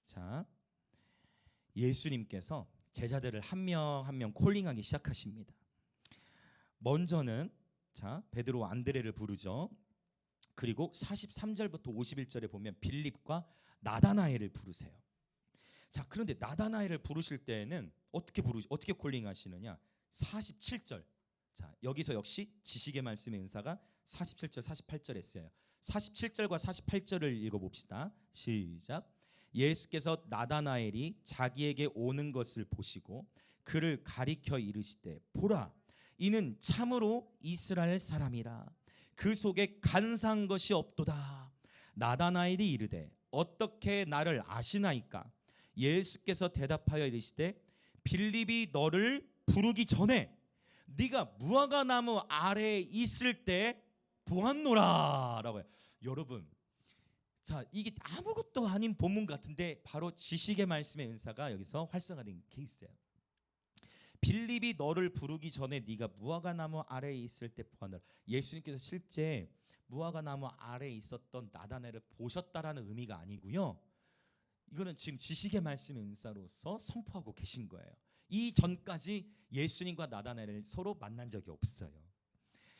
자, 예수님께서 제자들을 한 명 한 명 콜링하기 시작하십니다. 먼저는 자, 베드로 안드레를 부르죠. 그리고 43절부터 51절에 보면 빌립과 나다나엘을 부르세요. 자, 그런데 나다나엘을 부르실 때는 어떻게 콜링하시느냐? 47절. 자, 여기서 역시 지식의 말씀의 은사가 47절, 48절에 쓰여요. 47절과 48절을 읽어봅시다. 시작. 예수께서 나다나엘이 자기에게 오는 것을 보시고 그를 가리켜 이르시되 보라, 이는 참으로 이스라엘 사람이라. 그 속에 간사한 것이 없도다. 나다나엘이 이르되 어떻게 나를 아시나이까? 예수께서 대답하여 이르시되 빌립이 너를 부르기 전에 네가 무화과 나무 아래에 있을 때 보았노라 라고요. 여러분, 자, 이게 아무것도 아닌 본문 같은데 바로 지식의 말씀의 은사가 여기서 활성화된 케이스예요. 빌립이 너를 부르기 전에 네가 무화과 나무 아래에 있을 때 보았노라. 예수님께서 실제 무화과 나무 아래에 있었던 나다나엘을 보셨다라는 의미가 아니고요. 이거는 지금 지식의 말씀의 은사로서 선포하고 계신 거예요. 이 전까지 예수님과 나다나엘을 서로 만난 적이 없어요.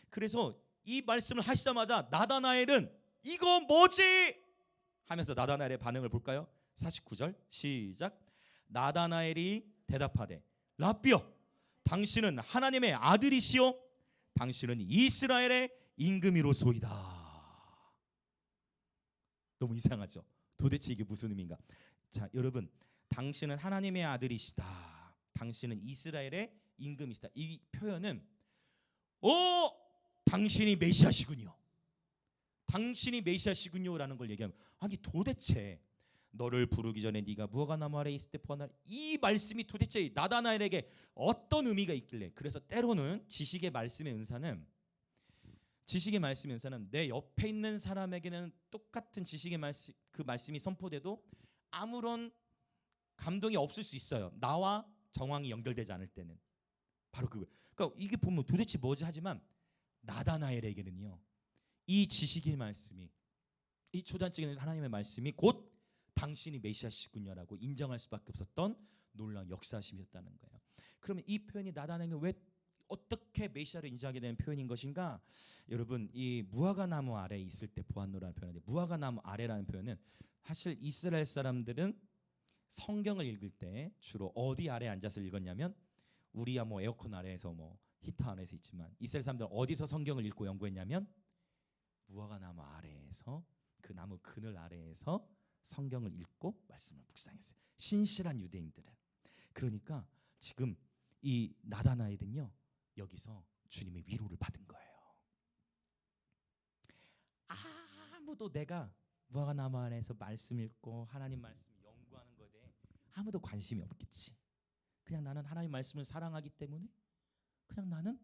그래서 이 말씀을 하시자마자 나다나엘은 이거 뭐지? 하면서 나다나엘의 반응을 볼까요? 49절 시작. 나다나엘이 대답하되 라삐여, 당신은 하나님의 아들이시요 당신은 이스라엘의 임금이로소이다. 너무 이상하죠? 도대체 이게 무슨 의미인가? 자, 여러분, 당신은 하나님의 아들이시다, 당신은 이스라엘의 임금이시다. 이 표현은 당신이 메시아시군요, 당신이 메시아시군요라는 걸 얘기하면, 아니 도대체 너를 부르기 전에 네가 무화과 나무 아래에 있을 때 보았나, 이 말씀이 도대체 나다나엘에게 어떤 의미가 있길래. 그래서 때로는 지식의 말씀의 은사는 내 옆에 있는 사람에게는 똑같은 지식의 말씀, 그 말씀이 선포돼도 아무런 감동이 없을 수 있어요. 나와 정황이 연결되지 않을 때는. 바로 그거. 그러니까 이게 보면 도대체 뭐지 하지만 나다나엘에게는요, 이 지식의 말씀이, 이 초단적인 하나님의 말씀이 곧 당신이 메시아시군요라고 인정할 수밖에 없었던 놀라운 역사심이었다는 거예요. 그러면 이 표현이 나다나엘에게 왜 어떻게 메시아를 인정하게 되는 표현인 것인가? 여러분, 이 무화과 나무 아래에 있을 때 보았노라는 표현인데, 무화과 나무 아래라는 표현은 사실 이스라엘 사람들은 성경을 읽을 때 주로 어디 아래에 앉아서 읽었냐면, 우리야 뭐 에어컨 아래에서 뭐 히터 아래에서 있지만 이스라엘 사람들은 어디서 성경을 읽고 연구했냐면 무화과 나무 아래에서, 그 나무 그늘 아래에서 성경을 읽고 말씀을 묵상했어요. 신실한 유대인들은. 그러니까 지금 이 나다나엘은요, 여기서 주님의 위로를 받은 거예요. 아무도 내가 무화과 나무 아래에서 말씀 읽고 하나님 말씀 아무도 관심이 없겠지. 그냥 나는 하나님의 말씀을 사랑하기 때문에 그냥 나는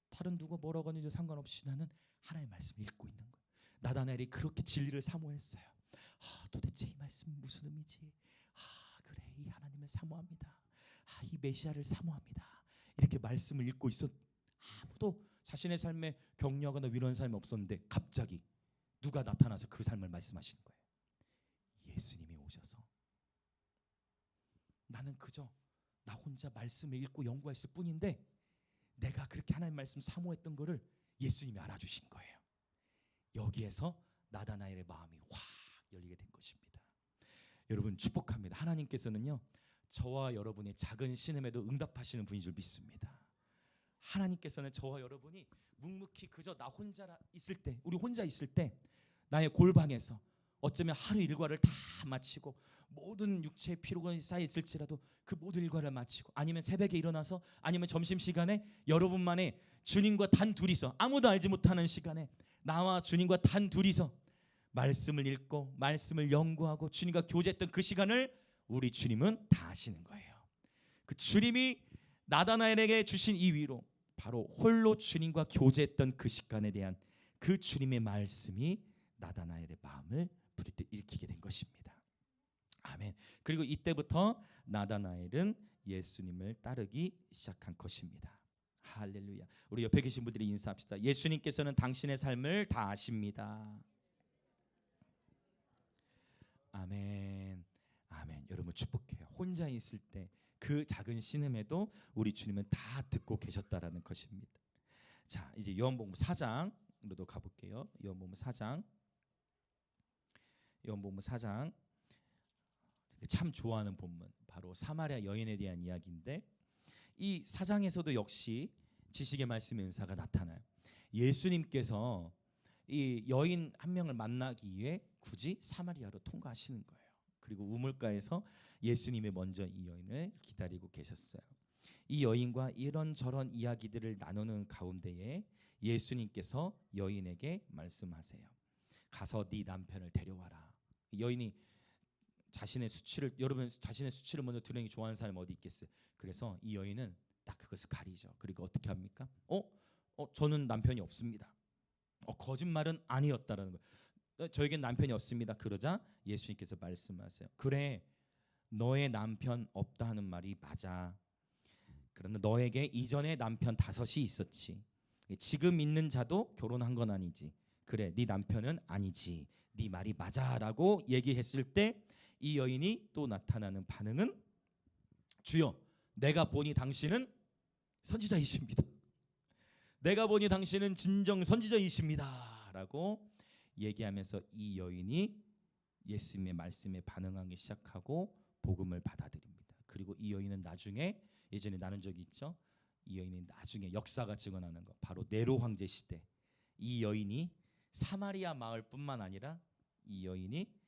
다른 누가 뭐라고 하는지 상관없이 나는 하나님의 말씀을 읽고 있는 거예요. 나다나엘이 그렇게 진리를 사모했어요. 도대체 이 말씀은 무슨 의미지? 그래, 이 하나님을 사모합니다. 이 메시아를 사모합니다. 이렇게 말씀을 읽고 있었. 아무도 자신의 삶에 격려하거나 위로하는 사람이 없었는데 갑자기 누가 나타나서 그 삶을 말씀하시는 거예요. 예수님이 오셔서 나는 그저 나 혼자 말씀을 읽고 연구했을 뿐인데 내가 그렇게 하나님 말씀 사모했던 거를 예수님이 알아주신 거예요. 여기에서 나다나엘의 마음이 확 열리게 된 것입니다. 여러분 축복합니다. 하나님께서는요 저와 여러분의 작은 신음에도 응답하시는 분인 줄 믿습니다. 하나님께서는 저와 여러분이 묵묵히 그저 나 혼자 있을 때, 우리 혼자 있을 때 나의 골방에서 어쩌면 하루 일과를 다 마치고 모든 육체의 피로가 쌓여 있을지라도 그 모든 일과를 마치고 아니면 새벽에 일어나서 아니면 점심시간에 여러분만의 주님과 단 둘이서 아무도 알지 못하는 시간에 나와 주님과 단 둘이서 말씀을 읽고 말씀을 연구하고 주님과 교제했던 그 시간을 우리 주님은 다 아시는 거예요. 그 주님이 나다나엘에게 주신 이 위로 바로 홀로 주님과 교제했던 그 시간에 대한 그 주님의 말씀이 나다나엘의 마음을 부리때 일으키게 된 것입니다. 아멘. 그리고 이때부터 나다나엘은 예수님을 따르기 시작한 것입니다. 할렐루야. 우리 옆에 계신 분들이 인사합시다. 예수님께서는 당신의 삶을 다 아십니다. 아멘. 아멘. 여러분 축복해요. 혼자 있을 때 그 작은 신음에도 우리 주님은 다 듣고 계셨다라는 것입니다. 자, 이제 요한복음 4장으로도 가볼게요. 요한복음 4장. 요한복음 4장 참 좋아하는 본문 바로 사마리아 여인에 대한 이야기인데 이 4장에서도 역시 지식의 말씀의 은사가 나타나요. 예수님께서 이 여인 한 명을 만나기 위해 굳이 사마리아로 통과하시는 거예요. 그리고 우물가에서 예수님이 먼저 이 여인을 기다리고 계셨어요. 이 여인과 이런저런 이야기들을 나누는 가운데에 예수님께서 여인에게 말씀하세요. 가서 네 남편을 데려와라. 여인이 자신의 수치를, 여러분 자신의 수치를 먼저 드러내기 좋아하는 사람이 어디 있겠어요? 그래서 이 여인은 딱 그것을 가리죠. 그리고 어떻게 합니까? 저는 남편이 없습니다. 거짓말은 아니었다라는 거예요. 저에겐 남편이 없습니다. 그러자 예수님께서 말씀하세요. 그래, 너의 남편 없다 하는 말이 맞아. 그러나 너에게 이전에 남편 5이 있었지. 지금 있는 자도 결혼한 건 아니지. 그래, 네 남편은 아니지. 네 말이 맞아라고 얘기했을 때 이 여인이 또 나타나는 반응은 주여, 내가 보니 당신은 선지자이십니다. 내가 보니 당신은 진정 선지자이십니다 라고 얘기하면서 이 여인이 예수님의 말씀에 반응하기 시작하고 복음을 받아들입니다. 그리고 이 여인은 나중에 예전에 나눈 적이 있죠. 이 여인이 나중에 역사가 증언하는 거 바로 네로 황제 시대 이 여인이 사마리아 마을뿐만 아니라 이 여인이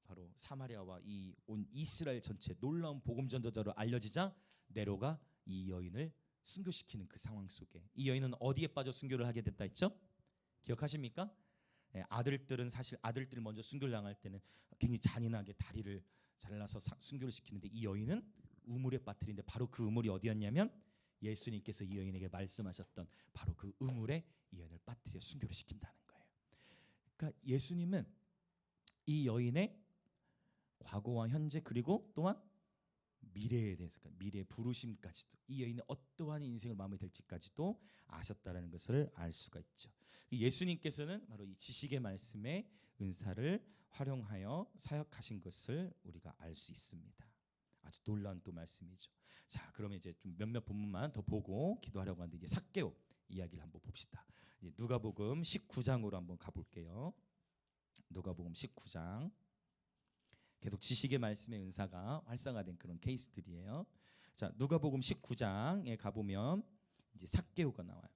바로 사마리아와 이 온 이스라엘 전체 놀라운 복음 전도자로 알려지자 네로가 이 여인을 순교시키는 그 상황 속에 이 여인은 어디에 빠져 순교를 하게 됐다 했죠? 기억하십니까? 아들들은 사실 아들들 먼저 순교를 당할 때는 굉장히 잔인하게 다리를 잘라서 순교를 시키는데 이 여인은 우물에 빠뜨리는데 바로 그 우물이 어디였냐면 예수님께서 이 여인에게 말씀하셨던 바로 그 우물에 이 여인을 빠뜨려 순교를 시킨다는 거예요. 그러니까 예수님은 이 여인의 과거와 현재 그리고 또한 미래에 대해서 미래의 부르심까지도 이 여인의 어떠한 인생을 마무리 될지까지도 아셨다라는 것을 알 수가 있죠. 예수님께서는 바로 이 지식의 말씀의 은사를 활용하여 사역하신 것을 우리가 알 수 있습니다. 아주 놀라운 또 말씀이죠. 자, 그러면 이제 좀 몇몇 본문만 더 보고 기도하려고 하는데 이제 삭개오 이야기를 한번 봅시다. 이제 누가복음 19장으로 한번 가볼게요. 누가복음 19장. 계속 지식의 말씀의 은사가 활성화된 그런 케이스들이에요. 자, 누가복음 19장에 가보면 이제 삭개오가 나와요.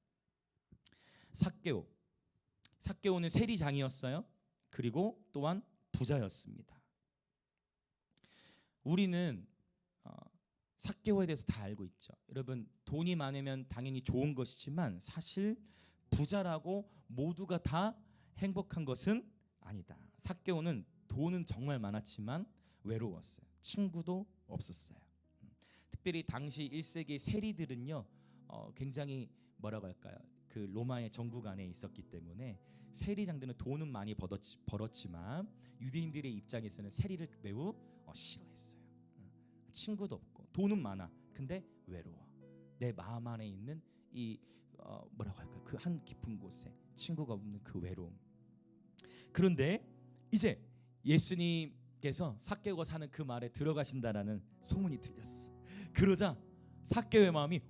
삭개오는 세리장이었어요. 그리고 또한 부자였습니다. 우리는 삭개오에 대해서 다 알고 있죠. 여러분, 돈이 많으면 당연히 좋은 것이지만 사실 부자라고 모두가 다 행복한 것은 아니다. 삭개오는 돈은 정말 많았지만 외로웠어요. 친구도 없었어요. 특별히 당시 1세기 세리들은요, 굉장히 뭐라고 할까요? 그 로마의 정국 안에 있었기 때문에 세리장들은 돈은 많이 벌었지만 유대인들의 입장에서는 세리를 매우 싫어했어요. 친구도 없고 돈은 많아. 근데 외로워. 내 마음 안에 있는 이 뭐라고 할까요? 그 한 깊은 곳에 친구가 없는 그 외로움. 그런데 이제 예수님께서 삭개오가 사는 그 마을에 들어가신다라는 소문이 들렸어. 그러자 삭개오의 마음이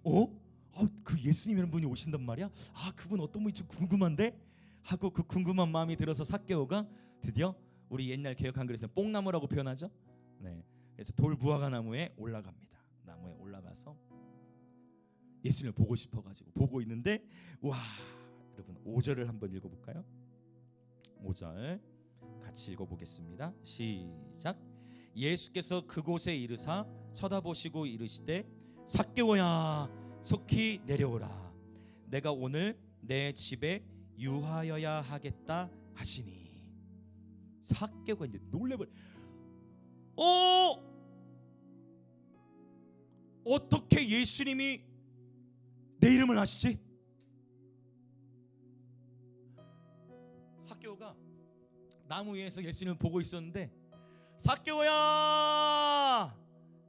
그 예수님이라는 분이 오신단 말이야? 그분 어떤 분인지 궁금한데? 하고 그 궁금한 마음이 들어서 삭개오가 드디어 우리 옛날 개역 한글에서는 뽕나무라고 표현하죠. 네, 그래서 돌 무화과 나무에 올라갑니다. 나무에 올라가서 예수님을 보고 싶어가지고 보고 있는데 와, 여러분 5절을 한번 읽어볼까요? 5절 같이 읽어보겠습니다. 시작. 예수께서 그곳에 이르사 쳐다보시고 이르시되 삭개오야 속히 내려오라. 내가 오늘 내 집에 유하여야 하겠다 하시니. 삭개오가 이제 놀래버려. 어떻게 예수님이 내 이름을 아시지? 삭개오가 나무 위에서 예수님을 보고 있었는데 삭개오야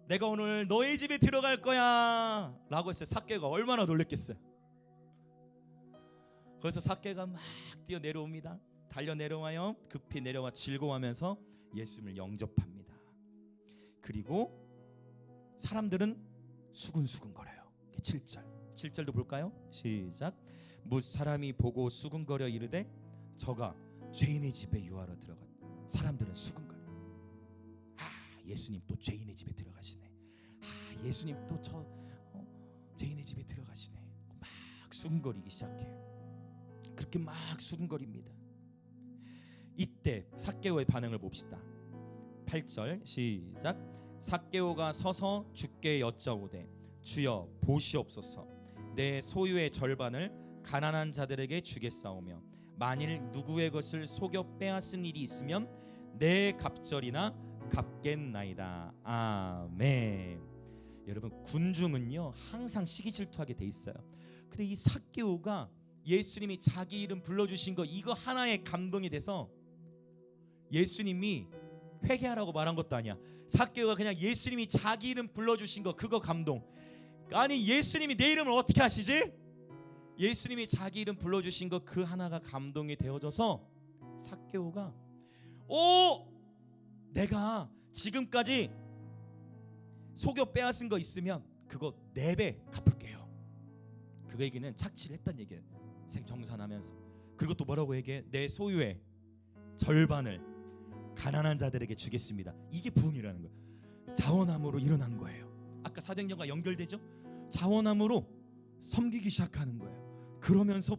내가 오늘 너의 집에 들어갈 거야 라고 했어요. 삭개오가 얼마나 놀랬겠어요. 그래서 삭개오가 막 뛰어 내려옵니다. 달려 내려와요. 급히 내려와 즐거워하면서 예수님을 영접합니다. 그리고 사람들은 수근수근거려요. 7절도 볼까요? 시작. 뭇 사람이 보고 수근거려 이르되 저가 죄인의 집에 유하러 들어갔다. 사람들은 수근거려. 예수님 또 죄인의 집에 들어가시네. 예수님 또 저 죄인의 집에 들어가시네. 막 수근거리기 시작해요. 그렇게 막 수근거립니다. 이때 삭개오의 반응을 봅시다. 8절 시작. 삭개오가 서서 주께 여짜오되 주여 보시옵소서. 내 소유의 절반을 가난한 자들에게 주겠사오며 만일 누구의 것을 속여 빼앗은 일이 있으면 내 갑절이나 갚겠나이다. 아멘. 여러분 군중은요 항상 시기 질투하게 돼 있어요. 근데 이 삭개오가 예수님이 자기 이름 불러주신 거 이거 하나에 감동이 돼서 예수님이 회개하라고 말한 것도 아니야. 삭개오가 그냥 예수님이 자기 이름 불러주신 거 그거 감동. 아니 예수님이 내 이름을 어떻게 아시지? 예수님이 자기 이름 불러주신 거 그 하나가 감동이 되어져서 삭개오가 내가 지금까지 속여 빼앗은 거 있으면 그거 4배 갚을게요. 그 얘기는 착취를 했단 얘기예요. 정산하면서. 그리고 또 뭐라고 얘기해? 내 소유의 절반을 가난한 자들에게 주겠습니다. 이게 부흥이라는 거예요. 자원함으로 일어난 거예요. 아까 사도행전과 연결되죠? 자원함으로 섬기기 시작하는 거예요. 그러면서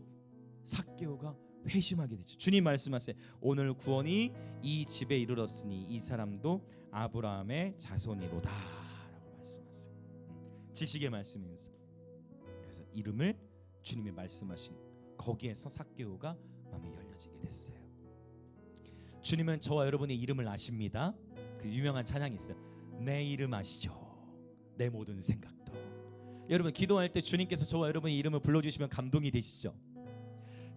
삭개오가 회심하게 되죠. 주님 말씀하세요. 오늘 구원이 이 집에 이르렀으니 이 사람도 아브라함의 자손이로다 라고 말씀하세요. 지식의 말씀이면서 그래서 이름을 주님이 말씀하신 거기에서 삭개오가 마음이 열려지게 됐어요. 주님은 저와 여러분의 이름을 아십니다. 그 유명한 찬양이 있어요. 내 이름 아시죠? 내 모든 생각도. 여러분 기도할 때 주님께서 저와 여러분의 이름을 불러주시면 감동이 되시죠?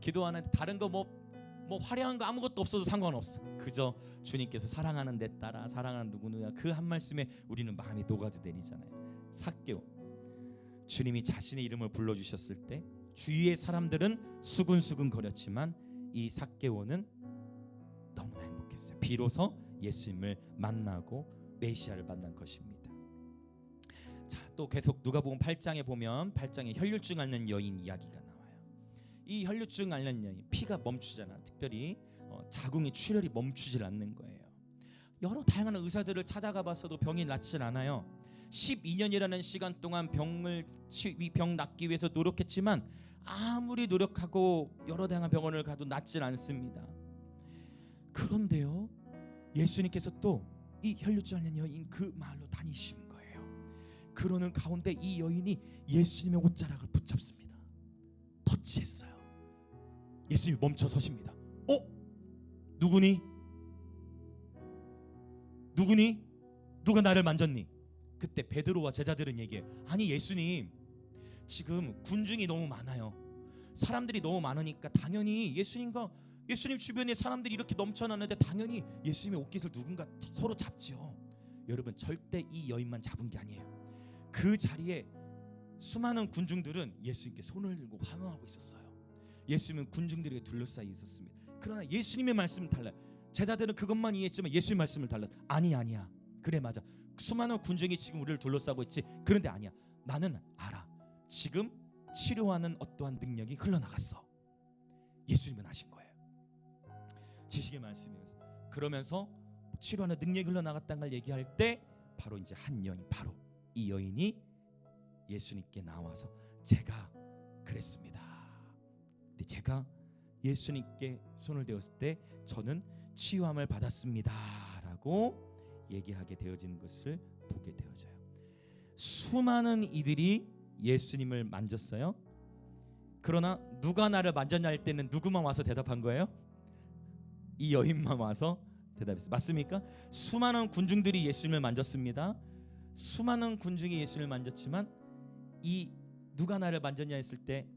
기도하는데 다른 거 뭐 화려한 거 아무것도 없어도 상관없어. 그저 주님께서 사랑하는 내 딸아 사랑하는 누구누구야 그 한 말씀에 우리는 마음이 녹아져 내리잖아요. 삭개오 주님이 자신의 이름을 불러주셨을 때 주위의 사람들은 수근수근 거렸지만 이 삭개오는 너무나 행복했어요. 비로소 예수님을 만나고 메시아를 만난 것입니다. 자, 또 계속 누가복음 8장에 보면 8장에 혈류증 앓는 여인 이야기가 나와요. 이 혈류증 앓는 여인 피가 멈추잖아. 특별히 자궁의 출혈이 멈추질 않는 거예요. 여러 다양한 의사들을 찾아가 봤어도 병이 낫질 않아요. 12년이라는 시간 동안 이 병 낫기 위해서 노력했지만 아무리 노력하고 여러 다양한 병원을 가도 낫질 않습니다. 그런데요 예수님께서 또 이 혈류증 앓는 여인 그 마을로 다니시는 거예요. 그러는 가운데 이 여인이 예수님의 옷자락을 붙잡습니다. 터치했어요. 예수님이 멈춰 서십니다. 누구니? 누가 나를 만졌니? 그때 베드로와 제자들은 얘기해. 아니 예수님, 지금 군중이 너무 많아요. 사람들이 너무 많으니까 당연히 예수님 주변에 사람들이 이렇게 넘쳐나는데 당연히 예수님의 옷깃을 누군가 서로 잡죠. 여러분, 절대 이 여인만 잡은 게 아니에요. 그 자리에 수많은 군중들은 예수님께 손을 들고 환호하고 있었어요. 예수님은 군중들에게 둘러싸여 있었습니다. 그러나 예수님의 말씀은 달라요. 제자들은 그것만 이해했지만 예수님의 말씀을 달라. 아니야. 그래, 맞아. 수많은 군중이 지금 우리를 둘러싸고 있지. 그런데 아니야. 나는 알아. 지금 치료하는 어떠한 능력이 흘러나갔어. 예수님은 아신 거예요. 지식의 말씀이면서 그러면서 치료하는 능력이 흘러나갔다는 걸 얘기할 때 바로 이제 한 여인, 바로 이 여인이 예수님께 나와서 제가 그랬습니다. 근데 제가 예수님께 손을 대었을 때 저는 치유함을 받았습니다라고 얘기하게 되어지는 것을 보게 되어져요. 수많은 이들이 예수님을 만졌어요. 그러나 누가 나를 만졌냐 할 때는 누구만 와서 대답한 거예요? 이 여인만 와서 대답했어요. 맞습니까? 수많은 군중들이 예수님을 만졌습니다. 수많은 군중이 예수님을 만졌지만 이 누가 나를 만졌냐 했을 때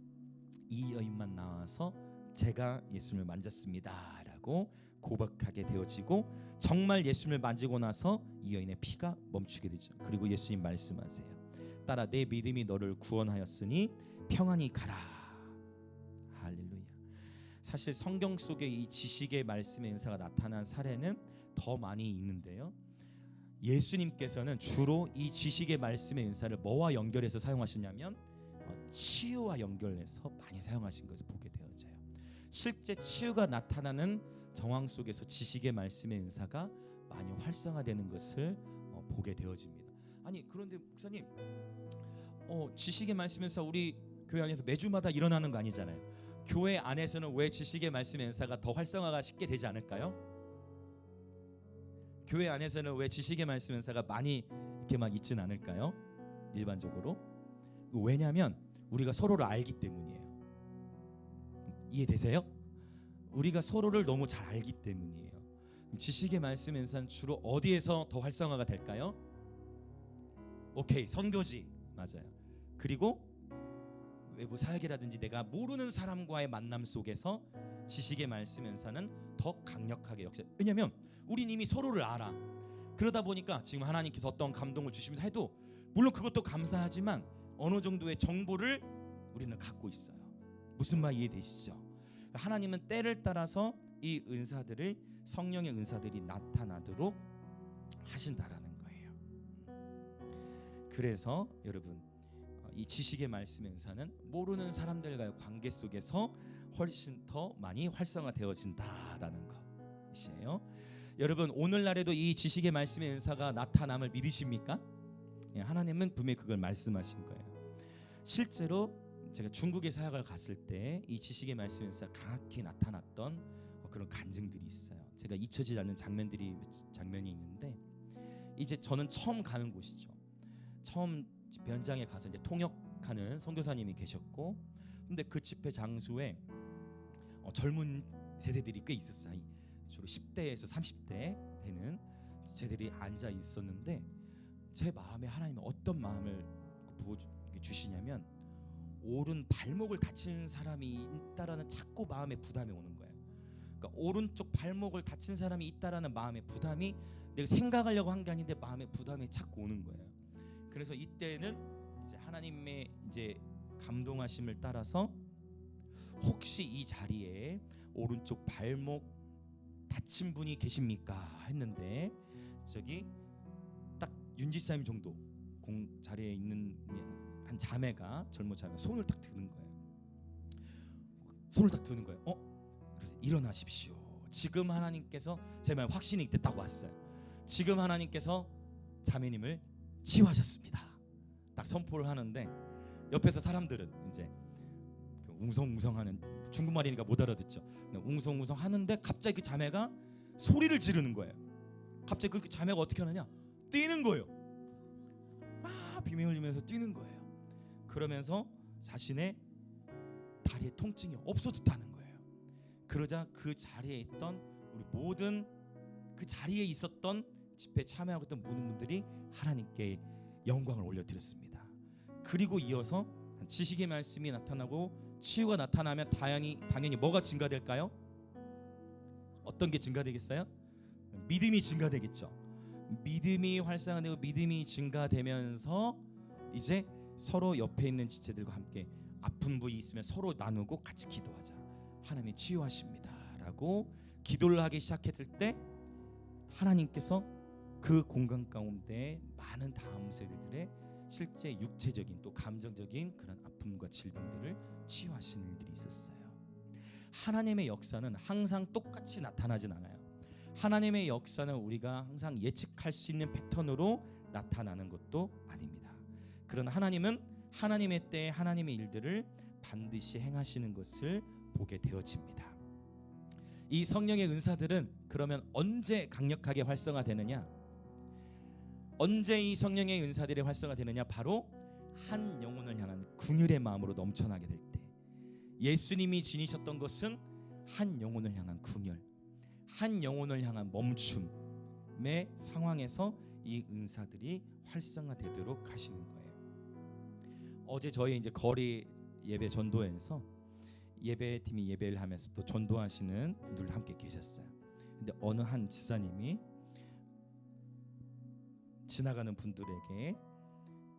이 여인만 나와서 제가 예수님을 만졌습니다라고 고백하게 되어지고, 정말 예수님을 만지고 나서 이 여인의 피가 멈추게 되죠. 그리고 예수님 말씀하세요. 따라 내 믿음이 너를 구원하였으니 평안히 가라. 할렐루야. 사실 성경 속에 이 지식의 말씀의 은사가 나타난 사례는 더 많이 있는데요, 예수님께서는 주로 이 지식의 말씀의 은사를 뭐와 연결해서 사용하시냐면 치유와 연결해서 많이 사용하신 것을 보게 되어져요. 실제 치유가 나타나는 정황 속에서 지식의 말씀의 은사가 많이 활성화되는 것을 보게 되어집니다. 아니 그런데 목사님, 지식의 말씀의 은사 우리 교회 안에서 매주마다 일어나는 거 아니잖아요. 교회 안에서는 왜 지식의 말씀의 은사가 더 활성화가 쉽게 되지 않을까요? 교회 안에서는 왜 지식의 말씀의 은사가 많이 이렇게 막 있진 않을까요? 일반적으로. 왜냐하면 우리가 서로를 알기 때문이에요. 이해되세요? 우리가 서로를 너무 잘 알기 때문이에요. 지식의 말씀의 은사는 주로 어디에서 더 활성화가 될까요? 오케이, 선교지. 맞아요. 그리고 외부 사역이라든지 내가 모르는 사람과의 만남 속에서 지식의 말씀의 은사는 더 강력하게 역사. 왜냐하면 우린 이미 서로를 알아. 그러다 보니까 지금 하나님께서 어떤 감동을 주시면 해도 물론 그것도 감사하지만 어느 정도의 정보를 우리는 갖고 있어요. 무슨 말 이해되시죠? 하나님은 때를 따라서 이 은사들을, 성령의 은사들이 나타나도록 하신다라는 거예요. 그래서 여러분, 이 지식의 말씀의 은사는 모르는 사람들과의 관계 속에서 훨씬 더 많이 활성화되어진다라는 것이에요. 여러분, 오늘날에도 이 지식의 말씀의 은사가 나타남을 믿으십니까? 하나님은 분명히 그걸 말씀하신 거예요. 실제로 제가 중국에 사역을 갔을 때 이 지식의 말씀의 은사가 강하게 나타났던 그런 간증들이 있어요. 제가 잊혀지지 않는 장면이 있는데, 이제 저는 처음 가는 곳이죠. 처음 집회 현장에 가서 이제 통역하는 선교사님이 계셨고, 근데 그 집회 장소에 젊은 세대들이 꽤 있었어요. 주로 10대에서 30대 되는 세대들이 앉아 있었는데, 제 마음에 하나님은 어떤 마음을 부어주시냐면 오른 발목을 다친 사람이 있다라는 자꾸 마음의 부담이 오는 거예요. 그러니까 오른쪽 발목을 다친 사람이 있다라는 마음의 부담이 내가 생각하려고 한 게 아닌데 마음의 부담이 자꾸 오는 거예요. 그래서 이때는 이제 하나님의 이제 감동하심을 따라서 혹시 이 자리에 오른쪽 발목 다친 분이 계십니까 했는데, 저기 딱 윤지사님 정도 자리에 있는 한 자매가, 젊은 자매 손을 딱 드는 거예요. 그래서 일어나십시오. 지금 하나님께서, 제 말 확신이 이때 딱 왔어요. 지금 하나님께서 자매님을 치유하셨습니다. 딱 선포를 하는데 옆에서 사람들은 이제 웅성웅성하는, 중국말이니까 못 알아듣죠. 웅성웅성 하는데 갑자기 그 자매가 소리를 지르는 거예요. 갑자기 그 자매가 어떻게 하느냐, 뛰는 거예요. 비명 흘리면서 뛰는 거예요. 그러면서 자신의 다리에 통증이 없어졌다는 거예요. 그러자 그 자리에 있던 우리 모든, 그 자리에 있었던 집회에 참여하고 있던 모든 분들이 하나님께 영광을 올려드렸습니다. 그리고 이어서 지식의 말씀이 나타나고 치유가 나타나면 당연히 뭐가 증가될까요? 어떤 게 증가되겠어요? 믿음이 증가되겠죠. 믿음이 활성화되고 믿음이 증가되면서 이제 서로 옆에 있는 지체들과 함께 아픈 부위 있으면 서로 나누고 같이 기도하자. 하나님이 치유하십니다 라고 기도를 하기 시작했을 때 하나님께서 그 공간 가운데 많은 다음 세대들의 실제 육체적인 또 감정적인 그런 아픔과 질병들을 치유하시는 일들이 있었어요. 하나님의 역사는 항상 똑같이 나타나진 않아요. 하나님의 역사는 우리가 항상 예측할 수 있는 패턴으로 나타나는 것도 아닙니다. 그러나 하나님은 하나님의 때에 하나님의 일들을 반드시 행하시는 것을 보게 되어집니다. 이 성령의 은사들은 그러면 언제 강력하게 활성화되느냐? 언제 이 성령의 은사들이 활성화되느냐? 바로 한 영혼을 향한 긍휼의 마음으로 넘쳐나게 될 때. 예수님이 지니셨던 것은 한 영혼을 향한 긍휼, 한 영혼을 향한 멈춤의 상황에서 이 은사들이 활성화되도록 하시는 거예요. 어제 저희 이제 거리 예배 전도회에서 예배팀이 예배를 하면서 또 전도하시는 분들 함께 계셨어요. 근데 어느 한 지사님이 지나가는 분들에게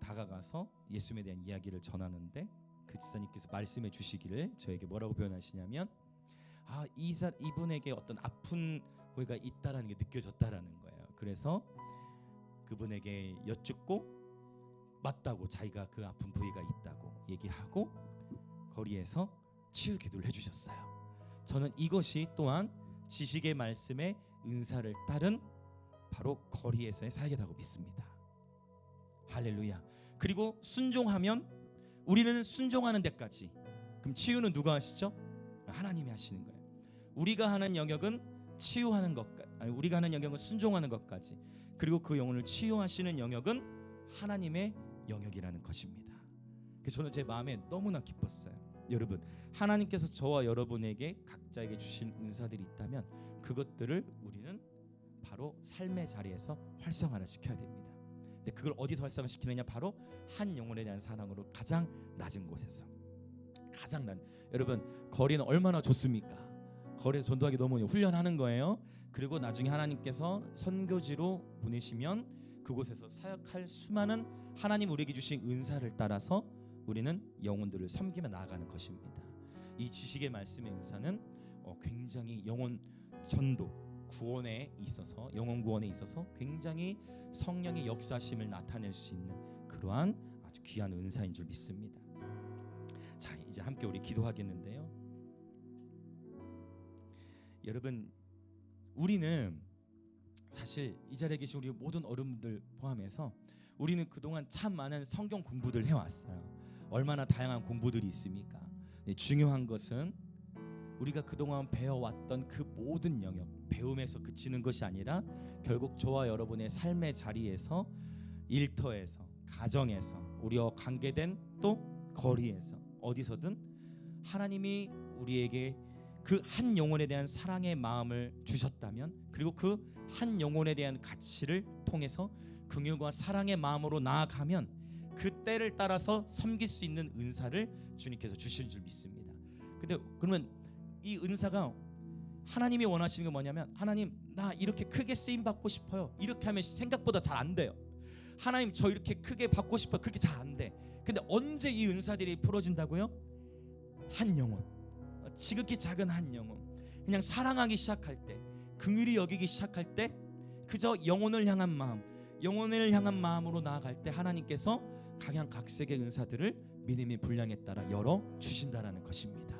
다가가서 예수님에 대한 이야기를 전하는데 그 지사님께서 말씀해 주시기를 저에게 뭐라고 표현하시냐면 이분에게 어떤 아픈 부위가 있다라는 게 느껴졌다라는 거예요. 그래서 그분에게 여쭙고 맞다고, 자기가 그 아픈 부위가 있다고 얘기하고 거리에서 치유 기도를 해주셨어요. 저는 이것이 또한 지식의 말씀에 은사를 따른 바로 거리에서의 사역이라고 믿습니다. 할렐루야. 그리고 순종하면 우리는 순종하는 데까지. 그럼 치유는 누가 하시죠? 하나님이 하시는 거예요. 우리가 하는 영역은 치유하는 것까지, 우리가 하는 영역은 순종하는 것까지. 그리고 그 영혼을 치유하시는 영역은 하나님의 영역이라는 것입니다. 그래서 저는 제 마음에 너무나 기뻤어요. 여러분, 하나님께서 저와 여러분에게 각자에게 주신 은사들이 있다면 그것들을 우리는 바로 삶의 자리에서 활성화를 시켜야 됩니다. 근데 그걸 어디서 활성화시키느냐? 바로 한 영혼에 대한 사랑으로 가장 낮은 곳에서. 가장 낮은. 여러분, 거리는 얼마나 좋습니까? 거리에서 전도하기 너무 훈련하는 거예요. 그리고 나중에 하나님께서 선교지로 보내시면 그곳에서 사역할 수많은 하나님 우리에게 주신 은사를 따라서 우리는 영혼들을 섬기며 나아가는 것입니다. 이 지식의 말씀의 은사는 굉장히 영혼 전도, 구원에 있어서, 영혼 구원에 있어서 굉장히 성령의 역사심을 나타낼 수 있는 그러한 아주 귀한 은사인 줄 믿습니다. 자, 이제 함께 우리 기도하겠는데요. 여러분, 우리는 사실 이 자리에 계신 우리 모든 어른들 포함해서 우리는 그동안 참 많은 성경 공부들 해왔어요. 얼마나 다양한 공부들이 있습니까? 중요한 것은 우리가 그동안 배워왔던 그 모든 영역, 배움에서 그치는 것이 아니라 결국 저와 여러분의 삶의 자리에서, 일터에서, 가정에서, 우리와 관계된 또 거리에서, 어디서든 하나님이 우리에게 그 한 영혼에 대한 사랑의 마음을 주셨다면, 그리고 그 한 영혼에 대한 가치를 통해서 긍휼과 사랑의 마음으로 나아가면 그 때를 따라서 섬길 수 있는 은사를 주님께서 주시는 줄 믿습니다. 근데 그러면 이 은사가 하나님이 원하시는 게 뭐냐면, 하나님 나 이렇게 크게 쓰임 받고 싶어요. 이렇게 하면 생각보다 잘 안 돼요. 하나님 저 이렇게 크게 받고 싶어요. 그렇게 잘 안 돼. 근데 언제 이 은사들이 풀어진다고요? 한 영혼, 지극히 작은 한 영혼, 그냥 사랑하기 시작할 때, 긍휼히 여기기 시작할 때, 그저 영혼을 향한 마음, 영혼을 향한 마음으로 나아갈 때 하나님께서 각양각색의 은사들을 믿음의 분량에 따라 열어 주신다라는 것입니다.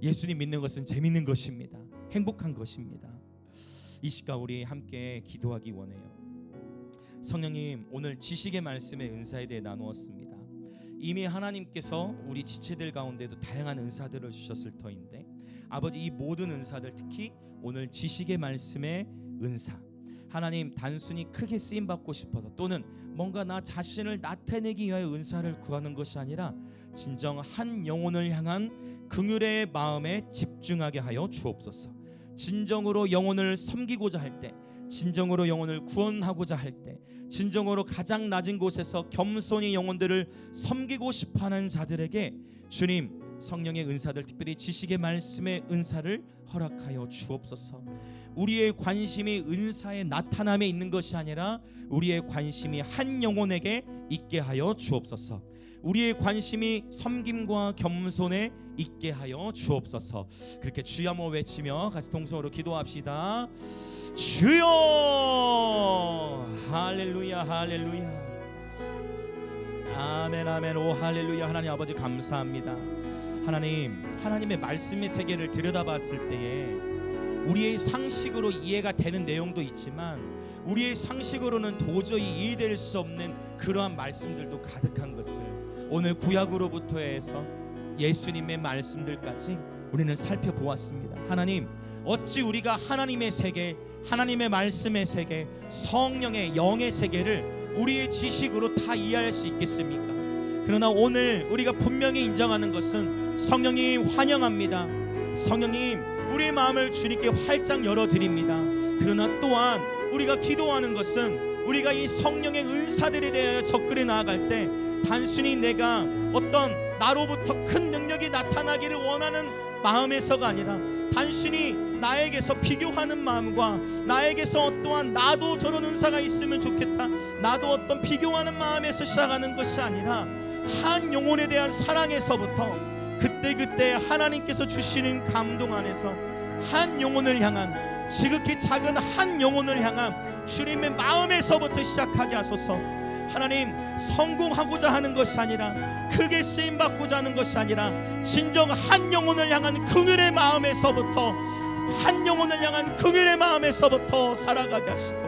예수님 믿는 것은 재밌는 것입니다. 행복한 것입니다. 이 시간 우리 함께 기도하기 원해요. 성령님, 오늘 지식의 말씀의 은사에 대해 나누었습니다. 이미 하나님께서 우리 지체들 가운데도 다양한 은사들을 주셨을 터인데, 아버지, 이 모든 은사들, 특히 오늘 지식의 말씀의 은사, 하나님 단순히 크게 쓰임 받고 싶어서 또는 뭔가 나 자신을 나타내기 위하여 은사를 구하는 것이 아니라 진정 한 영혼을 향한 긍휼의 마음에 집중하게 하여 주옵소서. 진정으로 영혼을 섬기고자 할 때, 진정으로 영혼을 구원하고자 할 때, 진정으로 가장 낮은 곳에서 겸손히 영혼들을 섬기고 싶어하는 자들에게 주님 성령의 은사들, 특별히 지식의 말씀의 은사를 허락하여 주옵소서. 우리의 관심이 은사의 나타남에 있는 것이 아니라 우리의 관심이 한 영혼에게 있게 하여 주옵소서. 우리의 관심이 섬김과 겸손에 있게 하여 주옵소서. 그렇게 주여 한번 외치며 같이 동성으로 기도합시다. 주여, 할렐루야, 할렐루야, 아멘, 아멘. 오 할렐루야. 하나님 아버지 감사합니다. 하나님, 하나님의 말씀의 세계를 들여다봤을 때에 우리의 상식으로 이해가 되는 내용도 있지만 우리의 상식으로는 도저히 이해될 수 없는 그러한 말씀들도 가득한 것을 오늘 구약으로부터 해서 예수님의 말씀들까지 우리는 살펴보았습니다. 하나님, 어찌 우리가 하나님의 세계, 하나님의 말씀의 세계, 성령의 영의 세계를 우리의 지식으로 다 이해할 수 있겠습니까? 그러나 오늘 우리가 분명히 인정하는 것은 성령님 환영합니다. 성령님, 우리의 마음을 주님께 활짝 열어드립니다. 그러나 또한 우리가 기도하는 것은 우리가 이 성령의 은사들에 대하여 접근해 나아갈 때 단순히 내가 어떤 나로부터 큰 능력이 나타나기를 원하는 마음에서가 아니라 단순히 나에게서 비교하는 마음과 나에게서 어떠한 나도 저런 은사가 있으면 좋겠다, 나도 어떤 비교하는 마음에서 시작하는 것이 아니라 한 영혼에 대한 사랑에서부터 그때그때 하나님께서 주시는 감동 안에서 한 영혼을 향한, 지극히 작은 한 영혼을 향한 주님의 마음에서부터 시작하게 하소서. 하나님, 성공하고자 하는 것이 아니라 크게 쓰임받고자 하는 것이 아니라 진정 한 영혼을 향한 긍휼의 마음에서부터, 한 영혼을 향한 긍휼의 마음에서부터 살아가게 하시고,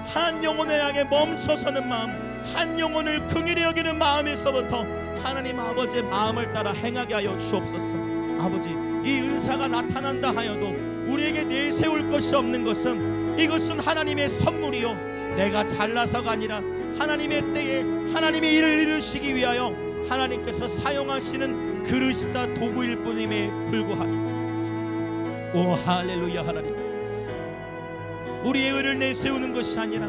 한 영혼을 향해 멈춰서는 마음, 한 영혼을 긍휼히 여기는 마음에서부터 하나님 아버지의 마음을 따라 행하게 하여 주옵소서. 아버지, 이 은사가 나타난다 하여도 우리에게 내세울 것이 없는 것은 이것은 하나님의 선물이요, 내가 잘나서가 아니라 하나님의 때에 하나님의 일을 이루시기 위하여 하나님께서 사용하시는 그릇이자 도구일 뿐임에 불구하니, 오 할렐루야. 하나님, 우리의 의를 내세우는 것이 아니라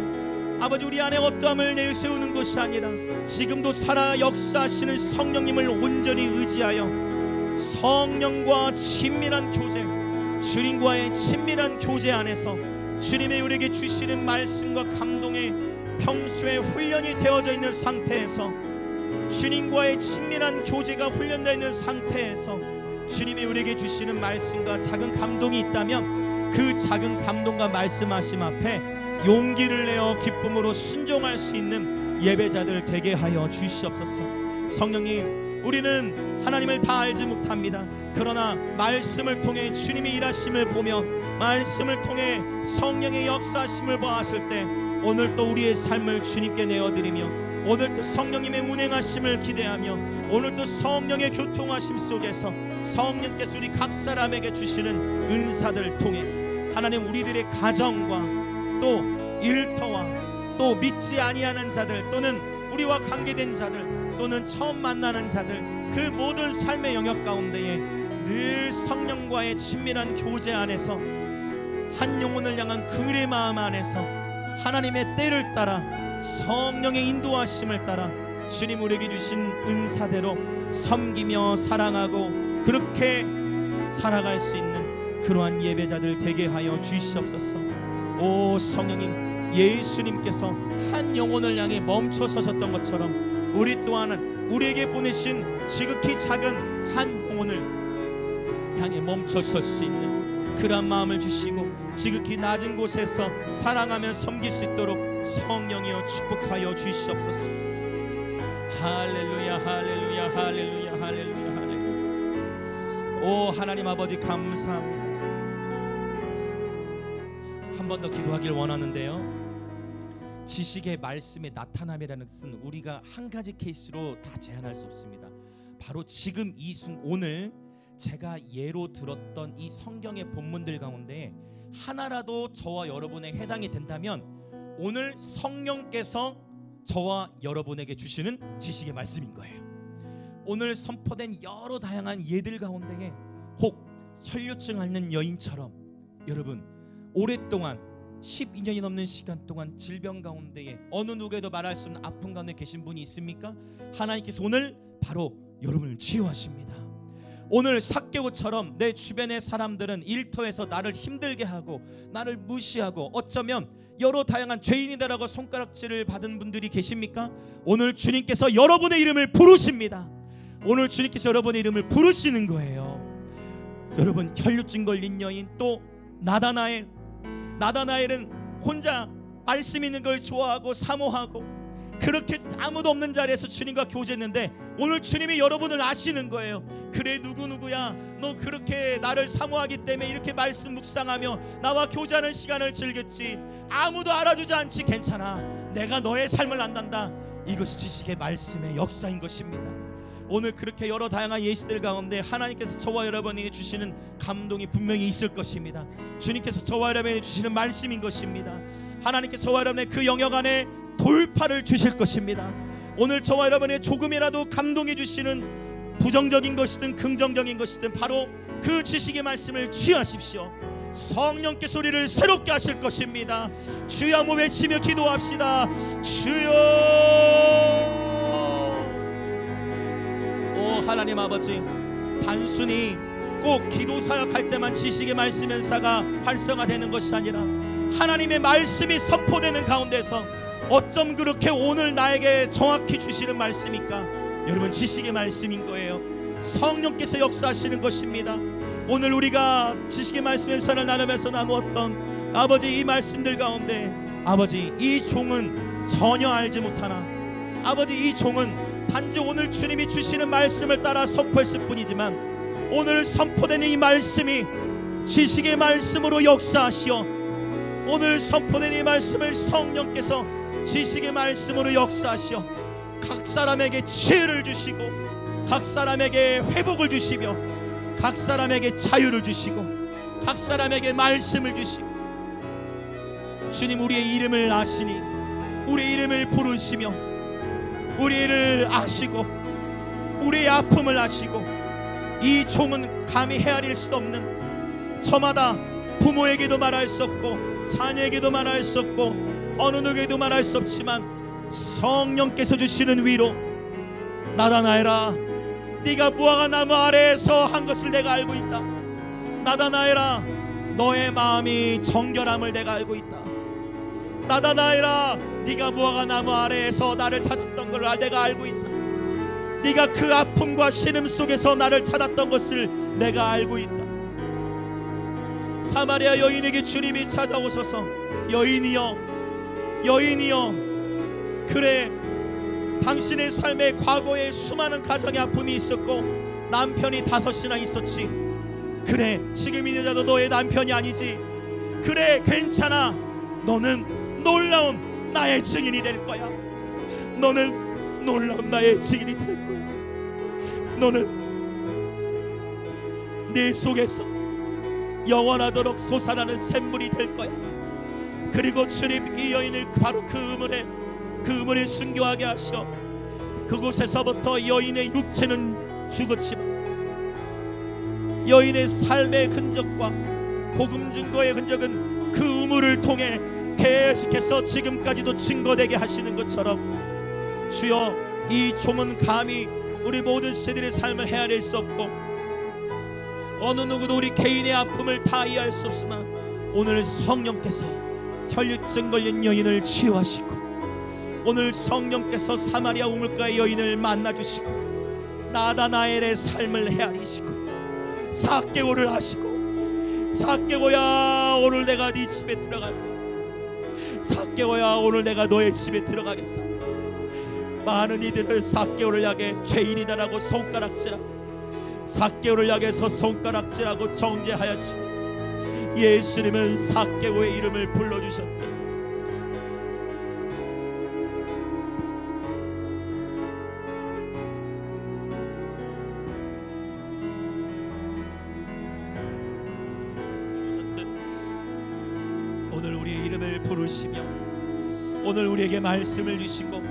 아버지 우리 안에 어떠함을 내세우는 것이 아니라 지금도 살아 역사하시는 성령님을 온전히 의지하여 성령과 친밀한 교제, 주님과의 친밀한 교제 안에서 주님의 우리에게 주시는 말씀과 감동에 평소에 훈련이 되어져 있는 상태에서, 주님과의 친밀한 교제가 훈련되어 있는 상태에서 주님이 우리에게 주시는 말씀과 작은 감동이 있다면 그 작은 감동과 말씀하심 앞에 용기를 내어 기쁨으로 순종할 수 있는 예배자들 되게 하여 주시옵소서. 성령님, 우리는 하나님을 다 알지 못합니다. 그러나 말씀을 통해 주님의 일하심을 보며 말씀을 통해 성령의 역사하심을 보았을 때 오늘 또 우리의 삶을 주님께 내어드리며 오늘 또 성령님의 운행하심을 기대하며 오늘 또 성령의 교통하심 속에서 성령께서 우리 각 사람에게 주시는 은사들을 통해 하나님 우리들의 가정과 또 일터와 또 믿지 아니하는 자들 또는 우리와 관계된 자들 또는 처음 만나는 자들 그 모든 삶의 영역 가운데에 늘 성령과의 친밀한 교제 안에서 한 영혼을 향한 긍휼의 마음 안에서 하나님의 때를 따라 성령의 인도하심을 따라 주님 우리에게 주신 은사대로 섬기며 사랑하고 그렇게 살아갈 수 있는 그러한 예배자들 되게 하여 주시옵소서. 오 성령님, 예수님께서 한 영혼을 향해 멈춰 서셨던 것처럼 우리 또한 우리에게 보내신 지극히 작은 한 영혼을 향해 멈춰 설 수 있는 그러한 마음을 주시고 지극히 낮은 곳에서 사랑하며 섬길 수 있도록 성령이여 축복하여 주시옵소서. 할렐루야 할렐루야 할렐루야 할렐루야 할렐루야. 오 하나님 아버지 감사합니다. 한 번 더 기도하길 원하는데요, 지식의 말씀의 나타남이라는 것은 우리가 한 가지 케이스로 다 제한할 수 없습니다. 바로 지금 이 오늘 제가 예로 들었던 이 성경의 본문들 가운데 하나라도 저와 여러분에 해당이 된다면 오늘 성령께서 저와 여러분에게 주시는 지식의 말씀인 거예요. 오늘 선포된 여러 다양한 예들 가운데에 혹 혈류증 앓는 여인처럼 여러분 오랫동안 12년이 넘는 시간 동안 질병 가운데에 어느 누구에도 말할 수 없는 아픔 가운데 계신 분이 있습니까? 하나님께서 오늘 바로 여러분을 치유하십니다. 오늘 삭개오처럼 내 주변의 사람들은 일터에서 나를 힘들게 하고 나를 무시하고 어쩌면 여러 다양한 죄인이다라고 손가락질을 받은 분들이 계십니까? 오늘 주님께서 여러분의 이름을 부르십니다. 오늘 주님께서 여러분의 이름을 부르시는 거예요. 여러분, 혈루증 걸린 여인, 또 나다나엘은 혼자 말씀 있는 걸 좋아하고 사모하고 그렇게 아무도 없는 자리에서 주님과 교제했는데 오늘 주님이 여러분을 아시는 거예요. 그래, 누구누구야, 너 그렇게 나를 사모하기 때문에 이렇게 말씀 묵상하며 나와 교제하는 시간을 즐겼지. 아무도 알아주지 않지. 괜찮아, 내가 너의 삶을 안단다. 이것이 지식의 말씀의 역사인 것입니다. 오늘 그렇게 여러 다양한 예시들 가운데 하나님께서 저와 여러분에게 주시는 감동이 분명히 있을 것입니다. 주님께서 저와 여러분에게 주시는 말씀인 것입니다. 하나님께서 저와 여러분의 그 영역 안에 돌파를 주실 것입니다. 오늘 저와 여러분의 조금이라도 감동해 주시는 부정적인 것이든 긍정적인 것이든 바로 그 지식의 말씀을 취하십시오. 성령께서 우리를 새롭게 하실 것입니다. 주여 한번 외치며 기도합시다. 주여. 오 하나님 아버지, 단순히 꼭 기도 사역할 때만 지식의 말씀 연사가 활성화되는 것이 아니라 하나님의 말씀이 선포되는 가운데서 어쩜 그렇게 오늘 나에게 정확히 주시는 말씀입니까? 여러분, 지식의 말씀인 거예요. 성령께서 역사하시는 것입니다. 오늘 우리가 지식의 말씀 연사를 나누면서 나누었던 아버지 이 말씀들 가운데 아버지, 이 종은 전혀 알지 못하나 아버지, 이 종은 단지 오늘 주님이 주시는 말씀을 따라 선포했을 뿐이지만 오늘 선포되는 이 말씀이 지식의 말씀으로 역사하시어 오늘 선포된 이 말씀을 성령께서 지식의 말씀으로 역사하시어 각 사람에게 치유를 주시고 각 사람에게 회복을 주시며 각 사람에게 자유를 주시고 각 사람에게 말씀을 주시고 주님, 우리의 이름을 아시니 우리의 이름을 부르시며 우리를 아시고 우리의 아픔을 아시고 이 종은 감히 헤아릴 수 없는 저마다 부모에게도 말할 수 없고 자녀에게도 말할 수 없고 어느 누구에게도 말할 수 없지만 성령께서 주시는 위로, 나다나엘아, 네가 무화과 나무 아래에서 한 것을 내가 알고 있다. 나다나엘아, 너의 마음이 정결함을 내가 알고 있다. 나다나엘아, 네가 무화과 나무 아래에서 나를 찾았던 걸 내가 알고 있다. 네가 그 아픔과 신음 속에서 나를 찾았던 것을 내가 알고 있다. 사마리아 여인에게 주님이 찾아오셔서 여인이여, 여인이여, 그래, 당신의 삶에 과거에 수많은 가정의 아픔이 있었고 남편이 5이나 있었지. 그래, 지금 이 여자도 너의 남편이 아니지. 그래, 괜찮아. 너는 놀라운 나의 증인이 될 거야. 너는 놀라운 나의 증인이 될 거야. 너는 내 속에서 영원하도록 솟아나는 샘물이 될 거야. 그리고 주님, 이 여인을 바로 그 우물에 순교하게 하셔 그곳에서부터 여인의 육체는 죽었지만 여인의 삶의 흔적과 복음 증거의 흔적은 그 우물을 통해 계속해서 지금까지도 증거되게 하시는 것처럼 주여, 이 종은 감히 우리 모든 세대의 삶을 헤아릴 수 없고 어느 누구도 우리 개인의 아픔을 다 이해할 수 없으나 오늘 성령께서 혈루증 걸린 여인을 치유하시고 오늘 성령께서 사마리아 우물가의 여인을 만나주시고 나다나엘의 삶을 헤아리시고 삭개오를 하시고, 삭개오야, 오늘 내가 네 집에 들어갈 거야. 삭개오야, 오늘 내가 너의 집에 들어가겠다. 많은 이들을 삭개오를 향해 죄인이다라고 손가락질하고 삭개오를 향해서 손가락질하고 정죄하였지. 예수님은 삭개오의 이름을 불러주셨대. 오늘 우리의 이름을 부르시며 오늘 우리에게 말씀을 주시고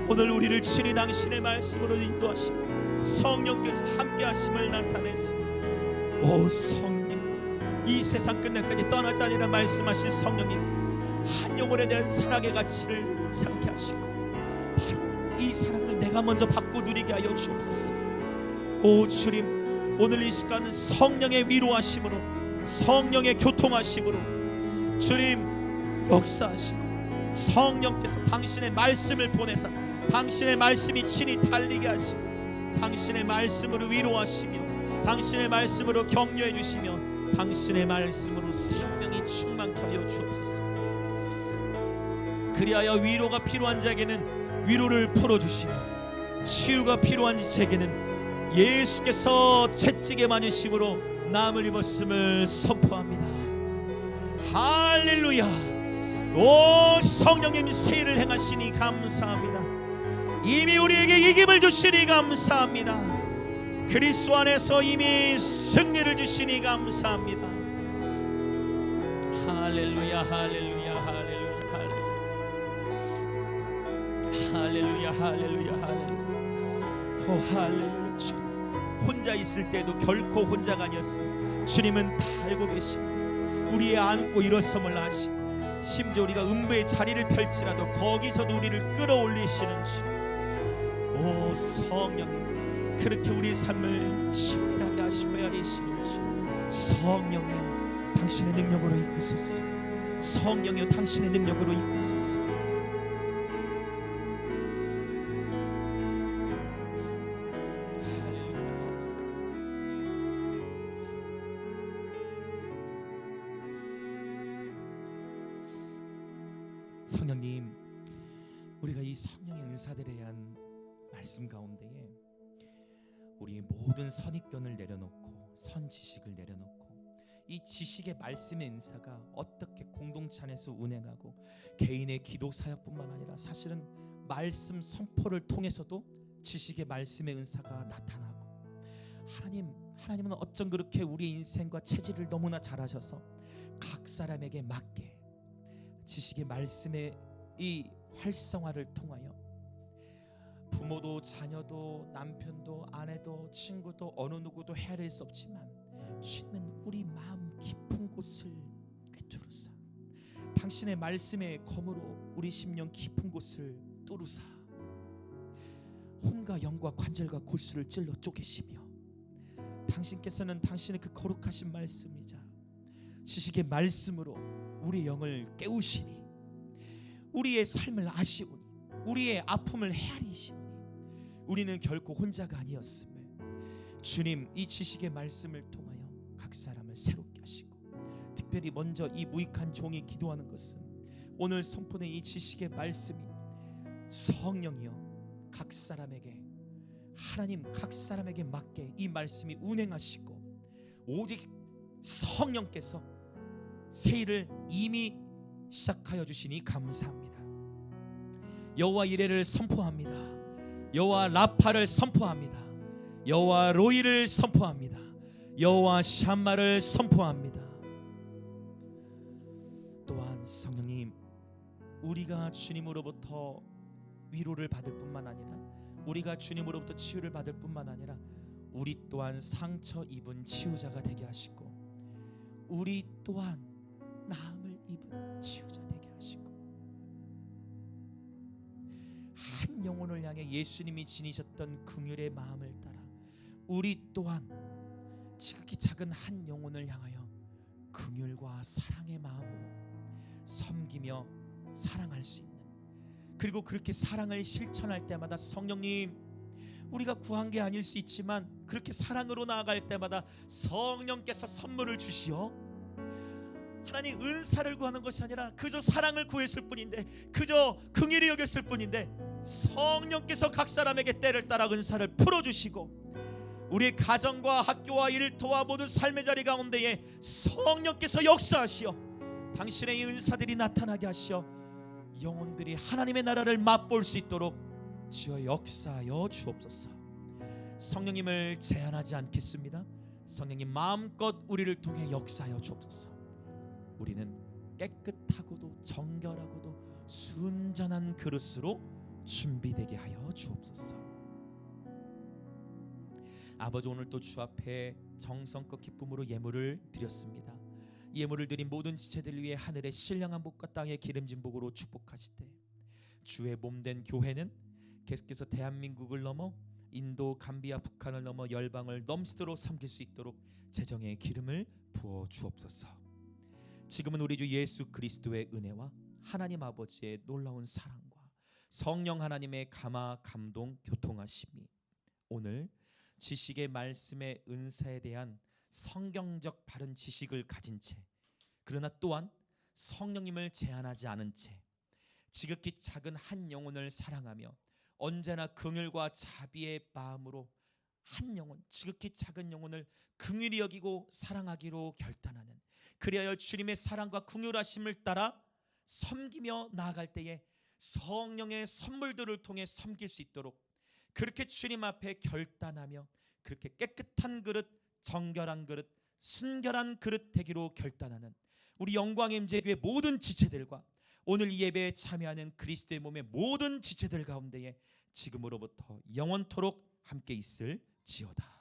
오늘 우리를 친히 당신의 말씀으로 인도하시고 성령께서 함께 하심을 나타내서, 오 성령, 이 세상 끝날까지 떠나지 아니라 말씀하신 성령님, 한 영혼에 대한 사랑의 가치를 잃지 하시고 바로 이 사랑을 내가 먼저 받고 누리게 하여 주옵소서. 오 주님, 오늘 이 시간 성령의 위로하심으로, 성령의 교통하심으로 주님 역사하시고, 성령께서 당신의 말씀을 보내사 당신의 말씀이 친히 달리게 하시고, 당신의 말씀으로 위로하시며, 당신의 말씀으로 격려해 주시며, 당신의 말씀으로 생명이 충만케 하여 주옵소서. 그리하여 위로가 필요한 자에게는 위로를 풀어주시며, 치유가 필요한 자에게는 예수께서 채찍에 맞으심으로 나음을 입었음을 선포합니다. 할렐루야. 오 성령님, 세일을 행하시니 감사합니다. 이미 우리에게 이김을 주시니 감사합니다. 그리스도 안에서 이미 승리를 주시니 감사합니다. 할렐루야 할렐루야 할렐루야 할렐루야 할렐루야 할렐루야 할렐루야. 오 할렐루야. 주님, 혼자 있을 때도 결코 혼자가 아니었어요. 주님은 다 알고 계십니다. 우리의 안고 일어섬을 아시고, 심지어 우리가 음부의 자리를 펼치라도 거기서도 우리를 끌어올리시는 주. 오 성령님, 그렇게 우리의 삶을 치밀하게 하시고 헤아리시는 주. 성령이여, 당신의 능력으로 이끄소서. 성령이여, 당신의 능력으로 이끄소서. 성령님, 우리가 이 성령의 은사들에 대한 말씀 가운데에 우리의 모든 선입견을 내려놓고 선지식을 내려놓고 이 지식의 말씀의 은사가 어떻게 공동체 안에서 운행하고 개인의 기도 사역뿐만 아니라 사실은 말씀 선포를 통해서도 지식의 말씀의 은사가 나타나고, 하나님은 어쩜 그렇게 우리의 인생과 체질을 너무나 잘 아셔서 각 사람에게 맞게 지식의 말씀의 이 활성화를 통하여 부모도 자녀도 남편도 아내도 친구도 어느 누구도 헤아릴 수 없지만 주님은 우리 마음 깊은 곳을 꿰뚫으사 당신의 말씀의 검으로 우리 심령 깊은 곳을 뚫으사 혼과 영과 관절과 골수를 찔러 쪼개시며, 당신께서는 당신의 그 거룩하신 말씀이자 지식의 말씀으로 우리의 영을 깨우시니 우리의 삶을 아시오니 우리의 아픔을 헤아리시오니 우리는 결코 혼자가 아니었음을 주님, 이 지식의 말씀을 통하여 각 사람을 새롭게 하시고, 특별히 먼저 이 무익한 종이 기도하는 것은 오늘 선포된 이 지식의 말씀이 성령이여 각 사람에게, 하나님 각 사람에게 맞게 이 말씀이 운행하시고, 오직 성령께서 새 일을 이미 시작하여 주시니 감사합니다. 여호와 이레를 선포합니다. 여호와 라파를 선포합니다. 여호와 로이를 선포합니다. 여호와 샴마를 선포합니다. 또한 성령님, 우리가 주님으로부터 위로를 받을 뿐만 아니라 우리가 주님으로부터 치유를 받을 뿐만 아니라 우리 또한 상처 입은 치유자가 되게 하시고, 우리 또한 나음을 입은 치유자 되게 하시고, 한 영혼을 향해 예수님이 지니셨던 긍휼의 마음을 따라 우리 또한 지극히 작은 한 영혼을 향하여 긍휼과 사랑의 마음으로 섬기며 사랑할 수 있는, 그리고 그렇게 사랑을 실천할 때마다 성령님, 우리가 구한 게 아닐 수 있지만 그렇게 사랑으로 나아갈 때마다 성령께서 선물을 주시어 하나님 은사를 구하는 것이 아니라 그저 사랑을 구했을 뿐인데, 그저 긍휼히 여겼을 뿐인데 성령께서 각 사람에게 때를 따라 은사를 풀어주시고, 우리의 가정과 학교와 일터와 모든 삶의 자리 가운데에 성령께서 역사하시어 당신의 이 은사들이 나타나게 하시어 영혼들이 하나님의 나라를 맛볼 수 있도록 주여 역사하여 주옵소서. 성령님을 제한하지 않겠습니다. 성령님 마음껏 우리를 통해 역사하여 주옵소서. 우리는 깨끗하고도 정결하고도 순전한 그릇으로 준비되게 하여 주옵소서. 아버지, 오늘 또 주 앞에 정성껏 기쁨으로 예물을 드렸습니다. 예물을 드린 모든 지체들 위해 하늘의 신령한 복과 땅의 기름진 복으로 축복하시되 주의 몸된 교회는 계속해서 대한민국을 넘어 인도, 감비아, 북한을 넘어 열방을 넘치도록 섬길 수 있도록 재정의 기름을 부어 주옵소서. 지금은 우리 주 예수 그리스도의 은혜와 하나님 아버지의 놀라운 사랑과 성령 하나님의 감화, 감동, 교통하심이 오늘 지식의 말씀의 은사에 대한 성경적 바른 지식을 가진 채, 그러나 또한 성령님을 제한하지 않은 채 지극히 작은 한 영혼을 사랑하며 언제나 긍휼과 자비의 마음으로 한 영혼, 지극히 작은 영혼을 긍휼히 여기고 사랑하기로 결단하는, 그리하여 주님의 사랑과 긍휼하심을 따라 섬기며 나아갈 때에 성령의 선물들을 통해 섬길 수 있도록 그렇게 주님 앞에 결단하며 그렇게 깨끗한 그릇, 정결한 그릇, 순결한 그릇 되기로 결단하는 우리 영광의 임재교회 모든 지체들과 오늘 이 예배에 참여하는 그리스도의 몸의 모든 지체들 가운데에 지금으로부터 영원토록 함께 있을지어다.